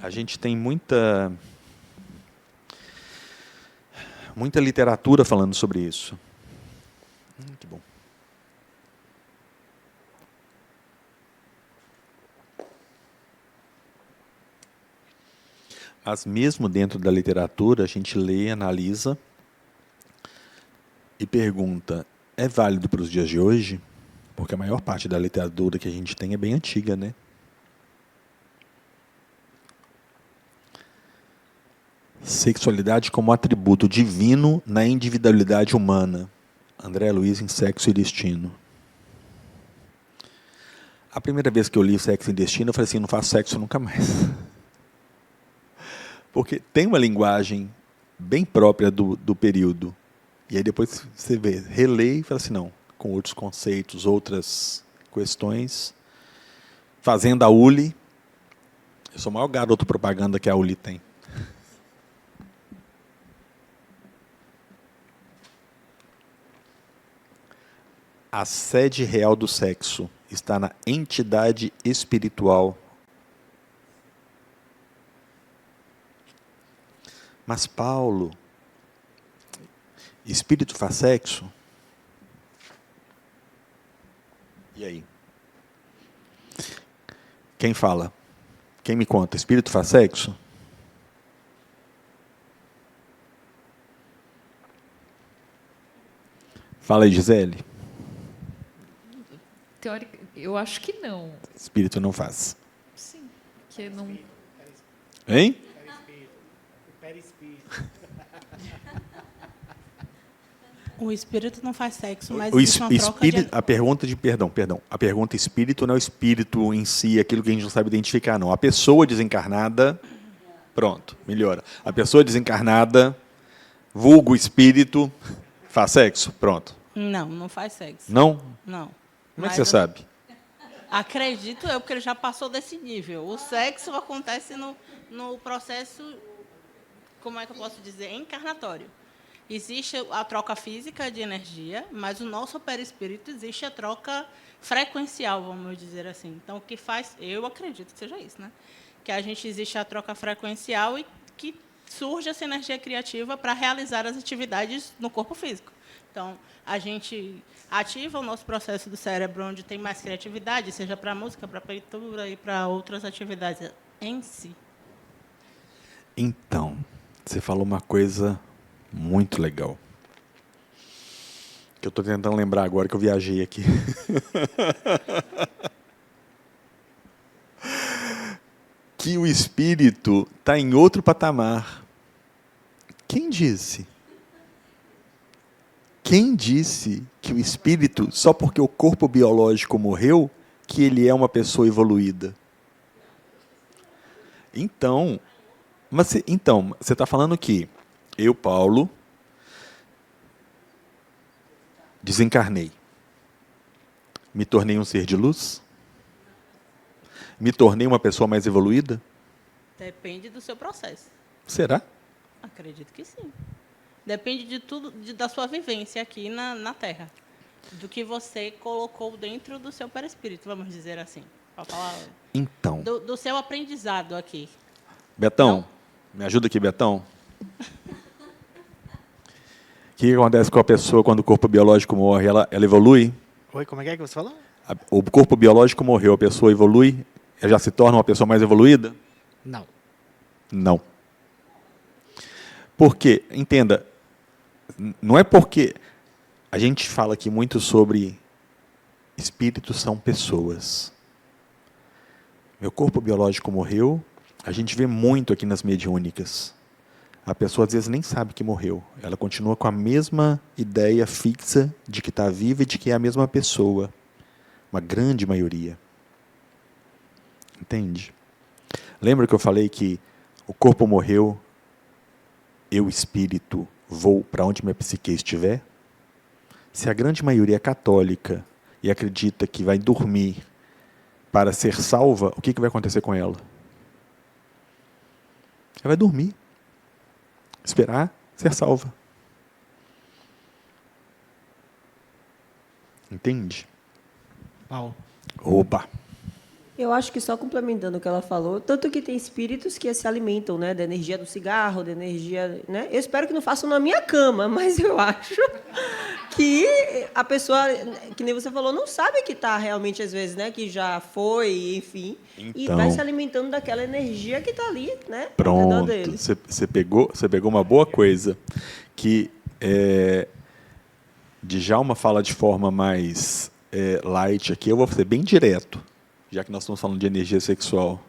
A gente tem muita literatura falando sobre isso. Que bom. Mas mesmo dentro da literatura, a gente lê, analisa e pergunta, é válido para os dias de hoje? Porque a maior parte da literatura que a gente tem é bem antiga, né? Sexualidade como atributo divino na individualidade humana. André Luiz, em Sexo e Destino. A primeira vez que eu li Sexo e Destino, eu falei assim, não faço sexo nunca mais. Porque tem uma linguagem bem própria do período. E aí depois você vê, relê e fala assim, não, com outros conceitos, outras questões. Fazenda Uli. Eu sou o maior garoto propaganda que a Uli tem. A sede real do sexo está na entidade espiritual. Mas Paulo, espírito faz sexo? E aí? Quem fala? Quem me conta? Espírito faz sexo? Fala aí, Gisele. Teórica, eu acho que não. Espírito não faz. Sim, porque não... Hein? O espírito não faz sexo, mas O existe uma troca de... A pergunta de perdão. A pergunta espírito não é o espírito em si, aquilo que a gente não sabe identificar, não. A pessoa desencarnada, pronto, melhora. A pessoa desencarnada, vulgo espírito, faz sexo, pronto. Não, não faz sexo. Não? Não. Como é que você sabe? Acredito eu, porque ele já passou desse nível. O sexo acontece no processo, como é que eu posso dizer, encarnatório. Existe a troca física de energia, mas o nosso perispírito existe a troca frequencial, vamos dizer assim. Então, o que faz, eu acredito que seja isso, né? Que a gente existe a troca frequencial e que surge essa energia criativa para realizar as atividades no corpo físico. Então, a gente ativa o nosso processo do cérebro onde tem mais criatividade, seja para a música, para a pintura e para outras atividades em si. Então, você falou uma coisa muito legal. Que eu estou tentando lembrar agora que eu viajei aqui. Que o espírito está em outro patamar. Quem disse? Quem disse que o espírito, só porque o corpo biológico morreu, que ele é uma pessoa evoluída? Então, Mas, então, você está falando que eu, Paulo, desencarnei. Me tornei um ser de luz? Me tornei uma pessoa mais evoluída? Depende do seu processo. Será? Acredito que sim. Depende de tudo, da sua vivência aqui na Terra. Do que você colocou dentro do seu perispírito, vamos dizer assim. Para falar Então. do seu aprendizado aqui. Betão, me ajuda aqui, Betão. O que acontece com a pessoa quando o corpo biológico morre? Ela evolui? Oi, como é que você falou? O corpo biológico morreu, a pessoa evolui? Ela já se torna uma pessoa mais evoluída? Não. Não. Porque, entenda, não é porque a gente fala aqui muito sobre espíritos são pessoas. Meu corpo biológico morreu, a gente vê muito aqui nas mediúnicas. A pessoa às vezes nem sabe que morreu. Ela continua com a mesma ideia fixa de que está viva e de que é a mesma pessoa. Uma grande maioria. Entende? Lembra que eu falei que o corpo morreu, eu, espírito, vou para onde minha psique estiver? Se a grande maioria é católica e acredita que vai dormir para ser salva, o que vai acontecer com ela? Ela vai dormir. Esperar ser salva. Entende? Paulo. Opa! Eu acho que só complementando o que ela falou, tanto que tem espíritos que se alimentam, né, da energia do cigarro, da energia, né? Eu espero que não façam na minha cama, mas eu acho que a pessoa, que nem você falou, não sabe que está realmente às vezes, né, que já foi, enfim, e vai se alimentando daquela energia que está ali, né? Pronto. Dele. Você pegou uma boa coisa que Djalma fala de forma mais light aqui. Eu vou ser bem direto, já que nós estamos falando de energia sexual.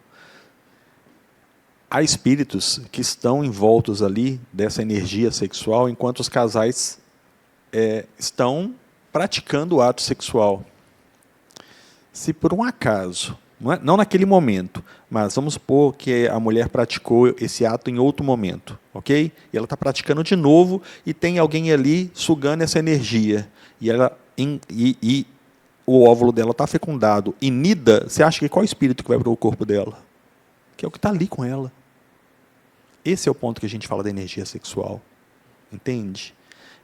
Há espíritos que estão envoltos ali dessa energia sexual enquanto os casais estão praticando o ato sexual. Se por um acaso, não naquele momento, mas vamos supor que a mulher praticou esse ato em outro momento, ok? E ela está praticando de novo e tem alguém ali sugando essa energia. E o óvulo dela está fecundado e nida, você acha que qual espírito que vai para o corpo dela? Que é o que está ali com ela. Esse é o ponto que a gente fala da energia sexual. Entende?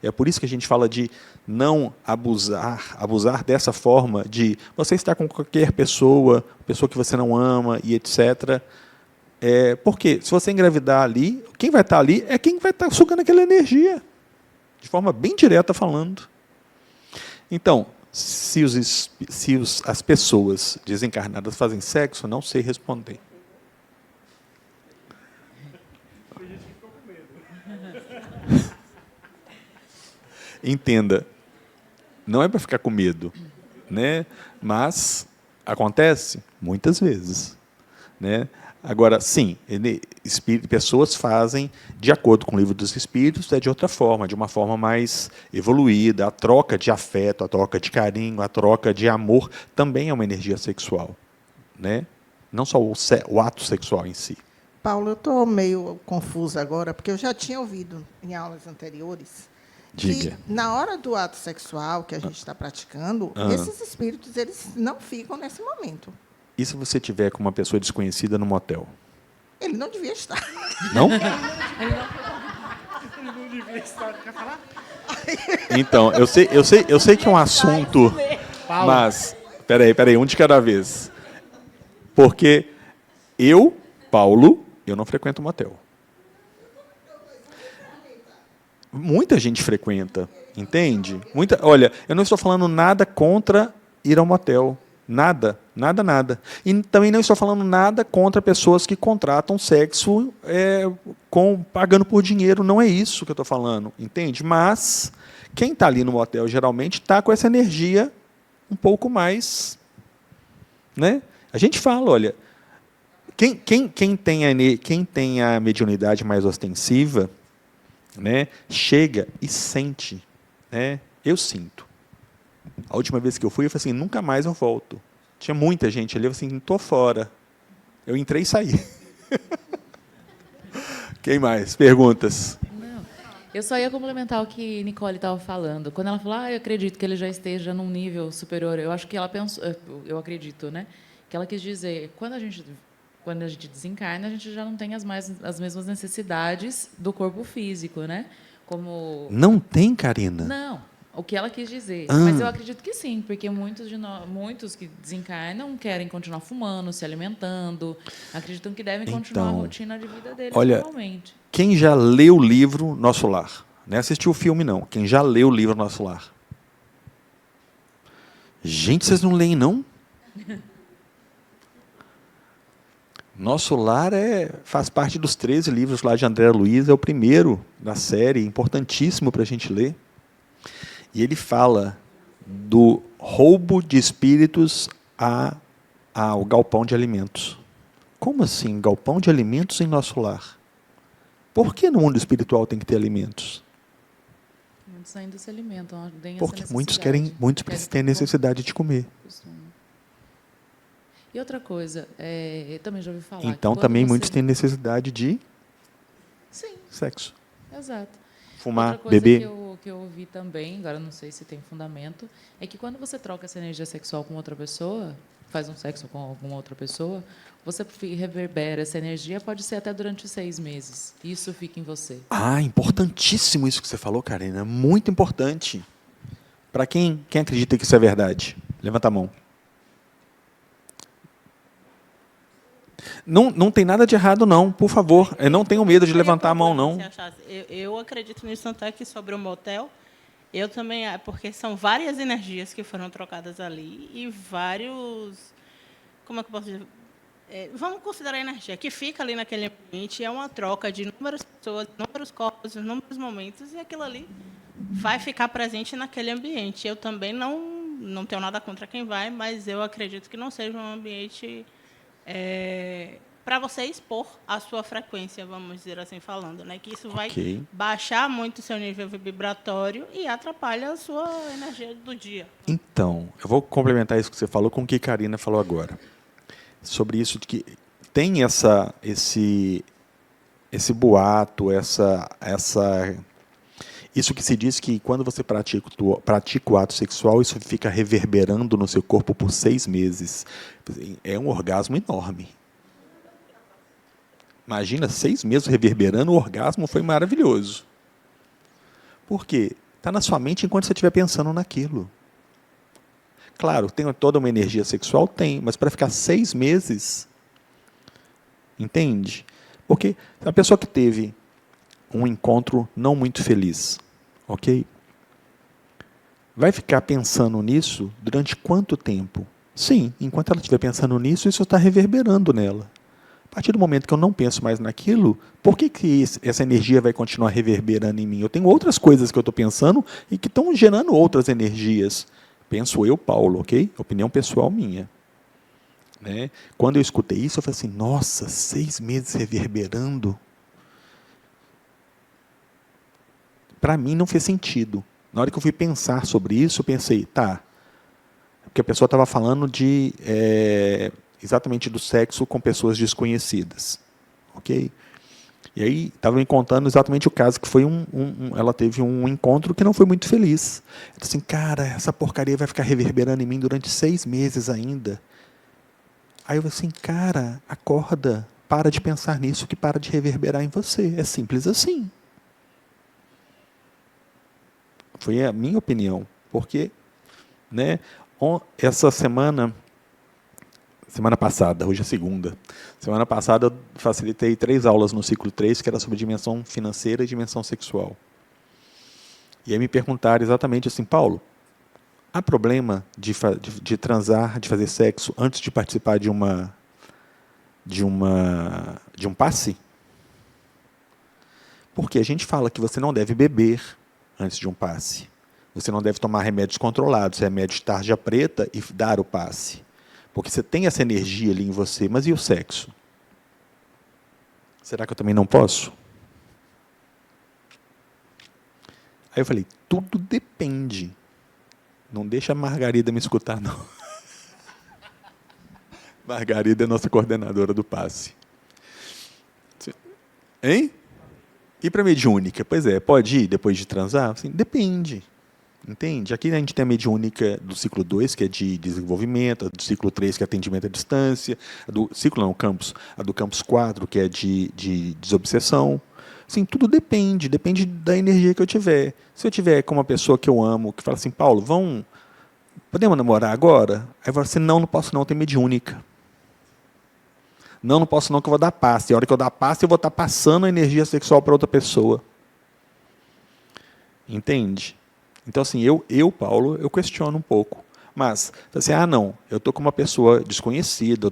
É por isso que a gente fala de não abusar dessa forma de você estar com qualquer pessoa que você não ama e etc. Porque se você engravidar ali, quem vai estar ali é quem vai estar sugando aquela energia. De forma bem direta falando. Então, se as pessoas desencarnadas fazem sexo, não sei responder. Entenda, não é para ficar com medo, né? Mas acontece muitas vezes, né? Agora, sim, pessoas fazem de acordo com o livro dos Espíritos, de outra forma, de uma forma mais evoluída. A troca de afeto, a troca de carinho, a troca de amor também é uma energia sexual, né? Não só o ato sexual em si. Paulo, eu estou meio confusa agora, porque eu já tinha ouvido em aulas anteriores Diga. que na hora do ato sexual que a gente está praticando, esses espíritos eles não ficam nesse momento. E se você tiver com uma pessoa desconhecida no motel? Ele não devia estar. Não? Ele não devia estar. Quer falar? Então, eu sei que é um assunto, Paulo. mas peraí, um de cada vez. Porque eu, Paulo, eu não frequento motel. Muita gente frequenta, entende? Olha, eu não estou falando nada contra ir ao motel. Nada. E também não estou falando nada contra pessoas que contratam sexo pagando por dinheiro. Não é isso que eu estou falando, entende? Mas quem está ali no motel geralmente está com essa energia um pouco mais, né? A gente fala, olha, quem tem a mediunidade mais ostensiva, né, chega e sente, né? Eu sinto. A última vez que eu fui, eu falei assim, nunca mais eu volto. Tinha muita gente ali, eu falei assim, estou fora. Eu entrei e saí. Quem mais? Perguntas? Não. Eu só ia complementar o que Nicole estava falando. Quando ela falou, eu acredito que ele já esteja num nível superior, eu acho que ela pensou, eu acredito, né? Que ela quis dizer, quando a gente desencarna, a gente já não tem as mesmas necessidades do corpo físico, né? Como Não tem, Karina? não, o que ela quis dizer. Ah. Mas eu acredito que sim, porque muitos que desencarnam querem continuar fumando, se alimentando, acreditam que devem continuar a Então, rotina de vida deles olha, normalmente. Quem já leu o livro Nosso Lar? Não é assistir o filme, não. Quem já leu o livro Nosso Lar? Gente, vocês não leem, não? Nosso Lar faz parte dos 13 livros lá de André Luiz, é o primeiro da série, importantíssimo para a gente ler. E ele fala do roubo de espíritos ao galpão de alimentos. Como assim, galpão de alimentos em Nosso Lar? Por que no mundo espiritual tem que ter alimentos? Muitos ainda se alimentam, têm essa Porque muitos necessidade. têm necessidade de comer. E outra coisa, eu também já ouvi falar. Então, que quando também você... muitos têm necessidade de Sim, sexo. exato. Fumar, outra coisa beber. que eu ouvi também, agora não sei se tem fundamento, é que quando você troca essa energia sexual com outra pessoa, faz um sexo com alguma outra pessoa, você reverbera essa energia, pode ser até durante 6 meses. E isso fica em você. Importantíssimo isso que você falou, Karina. Muito importante. Para quem acredita que isso é verdade? Levanta a mão. Não tem nada de errado, não, por favor. Eu não tenho medo de levantar a mão, não. Eu acredito nisso, tanto é que sobre o motel, eu também, porque são várias energias que foram trocadas ali e vários, como é que eu posso dizer? Vamos considerar a energia que fica ali naquele ambiente, é uma troca de inúmeras pessoas, inúmeros corpos, inúmeros momentos, e aquilo ali vai ficar presente naquele ambiente. Eu também não tenho nada contra quem vai, mas eu acredito que não seja um ambiente para você expor a sua frequência, vamos dizer assim, falando, né? Que isso vai baixar muito o seu nível vibratório e atrapalha a sua energia do dia. Então, eu vou complementar isso que você falou com o que a Karina falou agora. Sobre isso de que tem esse boato, isso que se diz que quando você pratica o ato sexual, isso fica reverberando no seu corpo por 6 meses. É um orgasmo enorme. Imagina 6 meses reverberando, o orgasmo foi maravilhoso. Por quê? Está na sua mente enquanto você estiver pensando naquilo. Claro, tem toda uma energia sexual? Tem, mas para ficar 6 meses, entende? Porque a pessoa que teve um encontro não muito feliz, ok? Vai ficar pensando nisso durante quanto tempo? Sim, enquanto ela estiver pensando nisso, isso está reverberando nela. A partir do momento que eu não penso mais naquilo, por que essa energia vai continuar reverberando em mim? Eu tenho outras coisas que eu estou pensando e que estão gerando outras energias. Penso eu, Paulo, ok? Opinião pessoal minha. Né? Quando eu escutei isso, eu falei assim, nossa, 6 meses reverberando. Para mim não fez sentido. Na hora que eu fui pensar sobre isso, eu pensei, porque a pessoa estava falando de exatamente do sexo com pessoas desconhecidas. Ok? E aí estava me contando exatamente o caso, que foi ela teve um encontro que não foi muito feliz. Eu disse assim, cara, essa porcaria vai ficar reverberando em mim durante 6 meses ainda. Aí eu falei assim, cara, acorda, para de pensar nisso que para de reverberar em você. É simples assim. Foi a minha opinião. Porque, né, essa semana passada, hoje é segunda, semana passada eu facilitei 3 aulas no ciclo 3, que era sobre dimensão financeira e dimensão sexual. E aí me perguntaram exatamente assim, Paulo, há problema de transar, de fazer sexo antes de participar de um passe? Porque a gente fala que você não deve beber antes de um passe. Você não deve tomar remédios controlados, remédio de tarja preta e dar o passe. Porque você tem essa energia ali em você, mas e o sexo? Será que eu também não posso? Aí eu falei, tudo depende. Não deixa a Margarida me escutar, não. Margarida é nossa coordenadora do passe. Hein? E para mediúnica? Pois é, pode ir depois de transar? Assim, depende. Entende? Aqui a gente tem a mediúnica do ciclo 2, que é de desenvolvimento, a do ciclo 3, que é atendimento à distância, a do ciclo não, campus, a do campus 4, que é de desobsessão. Assim, tudo depende da energia que eu tiver. Se eu tiver com uma pessoa que eu amo, que fala assim, Paulo, podemos namorar agora? Aí eu falo assim, não posso não, tem mediúnica. Não posso não, que eu vou dar passe. E a hora que eu dar passe, eu vou estar passando a energia sexual para outra pessoa. Entende? Então, assim, Paulo, eu questiono um pouco. Mas, assim, não, eu estou com uma pessoa desconhecida,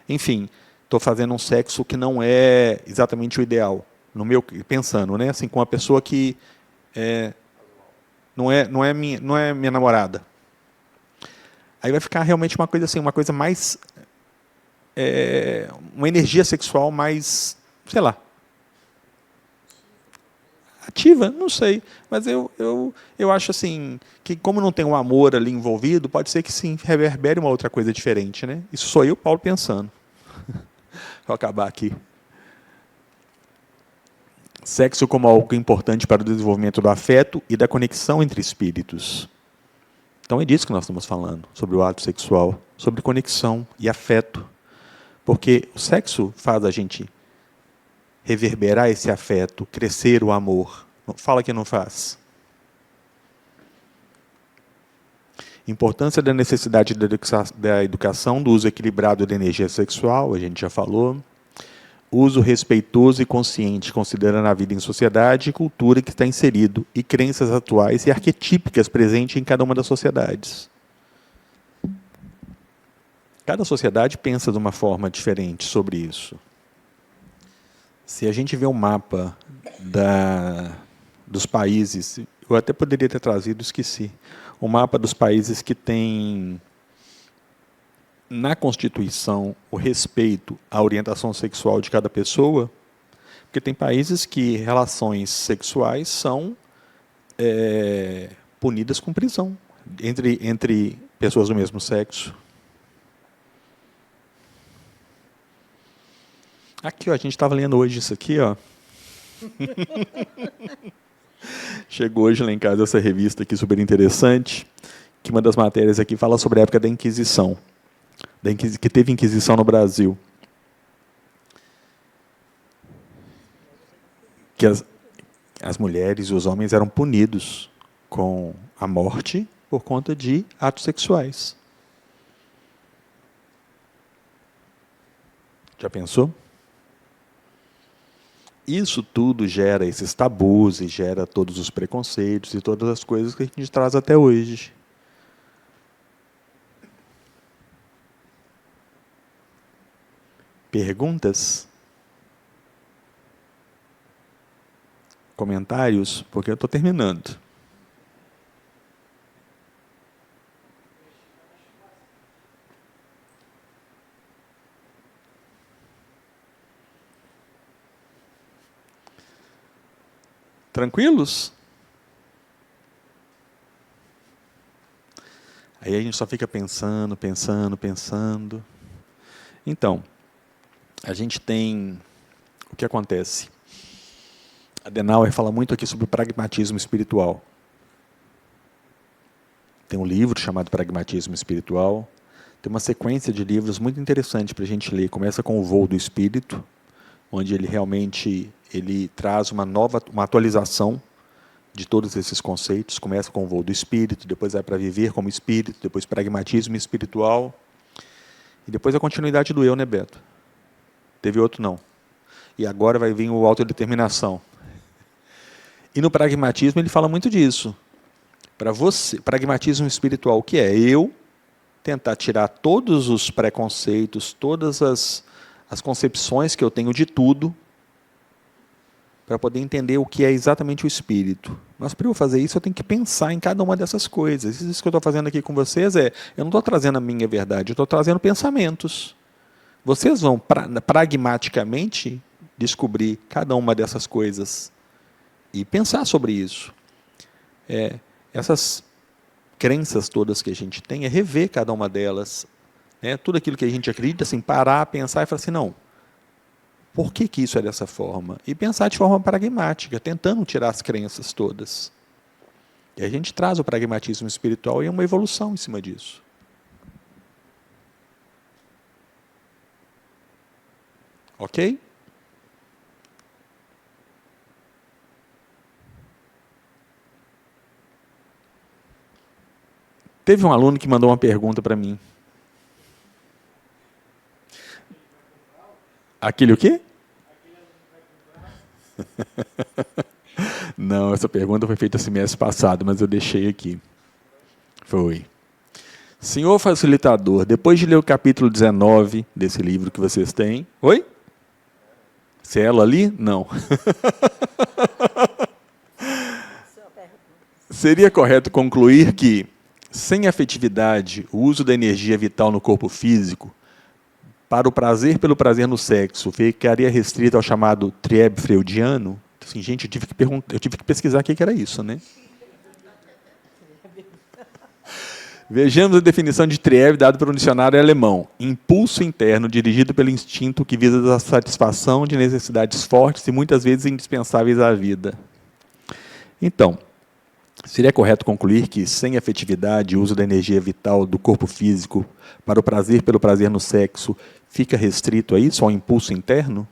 enfim, estou fazendo um sexo que não é exatamente o ideal, pensando, né, assim, com uma pessoa que não é minha namorada. Aí vai ficar realmente uma coisa assim, uma coisa mais, uma energia sexual mais, sei lá, ativa, não sei, mas eu acho assim que como não tem um amor ali envolvido, pode ser que sim reverbere uma outra coisa diferente, né? Isso sou eu, Paulo, pensando. Vou acabar aqui. Sexo como algo importante para o desenvolvimento do afeto e da conexão entre espíritos. Então é disso que nós estamos falando, sobre o ato sexual, sobre conexão e afeto, porque o sexo faz a gente reverberar esse afeto, crescer o amor. Fala que não faz. Importância da necessidade da educação, do uso equilibrado da energia sexual, a gente já falou. Uso respeitoso e consciente, considerando a vida em sociedade e cultura que está inserido, e crenças atuais e arquetípicas presentes em cada uma das sociedades. Cada sociedade pensa de uma forma diferente sobre isso. Se a gente vê um mapa dos países, eu até poderia ter trazido, esqueci, um mapa dos países que tem na Constituição o respeito à orientação sexual de cada pessoa, porque tem países que relações sexuais são punidas com prisão entre pessoas do mesmo sexo. Aqui, ó, a gente estava lendo hoje isso aqui, ó. Chegou hoje lá em casa essa revista aqui super interessante, que uma das matérias aqui fala sobre a época da Inquisição, que teve Inquisição no Brasil. Que as mulheres e os homens eram punidos com a morte por conta de atos sexuais. Já pensou? Isso tudo gera esses tabus e gera todos os preconceitos e todas as coisas que a gente traz até hoje. Perguntas? Comentários? Porque eu estou terminando. Tranquilos? Aí a gente só fica pensando. Então, a gente tem... O que acontece? Adenauer fala muito aqui sobre o pragmatismo espiritual. Tem um livro chamado Pragmatismo Espiritual. Tem uma sequência de livros muito interessante para a gente ler. Começa com O Voo do Espírito, onde ele realmente traz uma atualização de todos esses conceitos. Começa com O Voo do Espírito, depois vai para Viver como Espírito, depois Pragmatismo Espiritual, e depois a continuidade do Eu, né, Beto? Teve outro não. E agora vai vir o Autodeterminação. E no pragmatismo ele fala muito disso. Para você, pragmatismo espiritual, o que é? Eu tentar tirar todos os preconceitos, todas as concepções que eu tenho de tudo, para poder entender o que é exatamente o espírito. Mas para eu fazer isso, eu tenho que pensar em cada uma dessas coisas. Isso que eu estou fazendo aqui com vocês eu não estou trazendo a minha verdade, eu estou trazendo pensamentos. Vocês vão pragmaticamente descobrir cada uma dessas coisas e pensar sobre isso. Essas crenças todas que a gente tem, rever cada uma delas. Tudo aquilo que a gente acredita, assim, parar, pensar e falar assim, não, por que isso é dessa forma? E pensar de forma pragmática, tentando tirar as crenças todas. E a gente traz o pragmatismo espiritual e uma evolução em cima disso. Ok? Teve um aluno que mandou uma pergunta para mim. Aquele o quê? Não, essa pergunta foi feita semestre passado, mas eu deixei aqui. Foi. Senhor facilitador, depois de ler o capítulo 19 desse livro que vocês têm... Oi? Cielo ali? Não. Seria correto concluir que, sem afetividade, o uso da energia vital no corpo físico, para o prazer pelo prazer no sexo, ficaria restrito ao chamado trieb freudiano? Assim, gente, eu tive que pesquisar o que era isso, né? Vejamos a definição de trieb dada pelo dicionário alemão. Impulso interno dirigido pelo instinto que visa a satisfação de necessidades fortes e muitas vezes indispensáveis à vida. Então, seria correto concluir que, sem afetividade, o uso da energia vital do corpo físico para o prazer pelo prazer no sexo fica restrito a isso, ao impulso interno?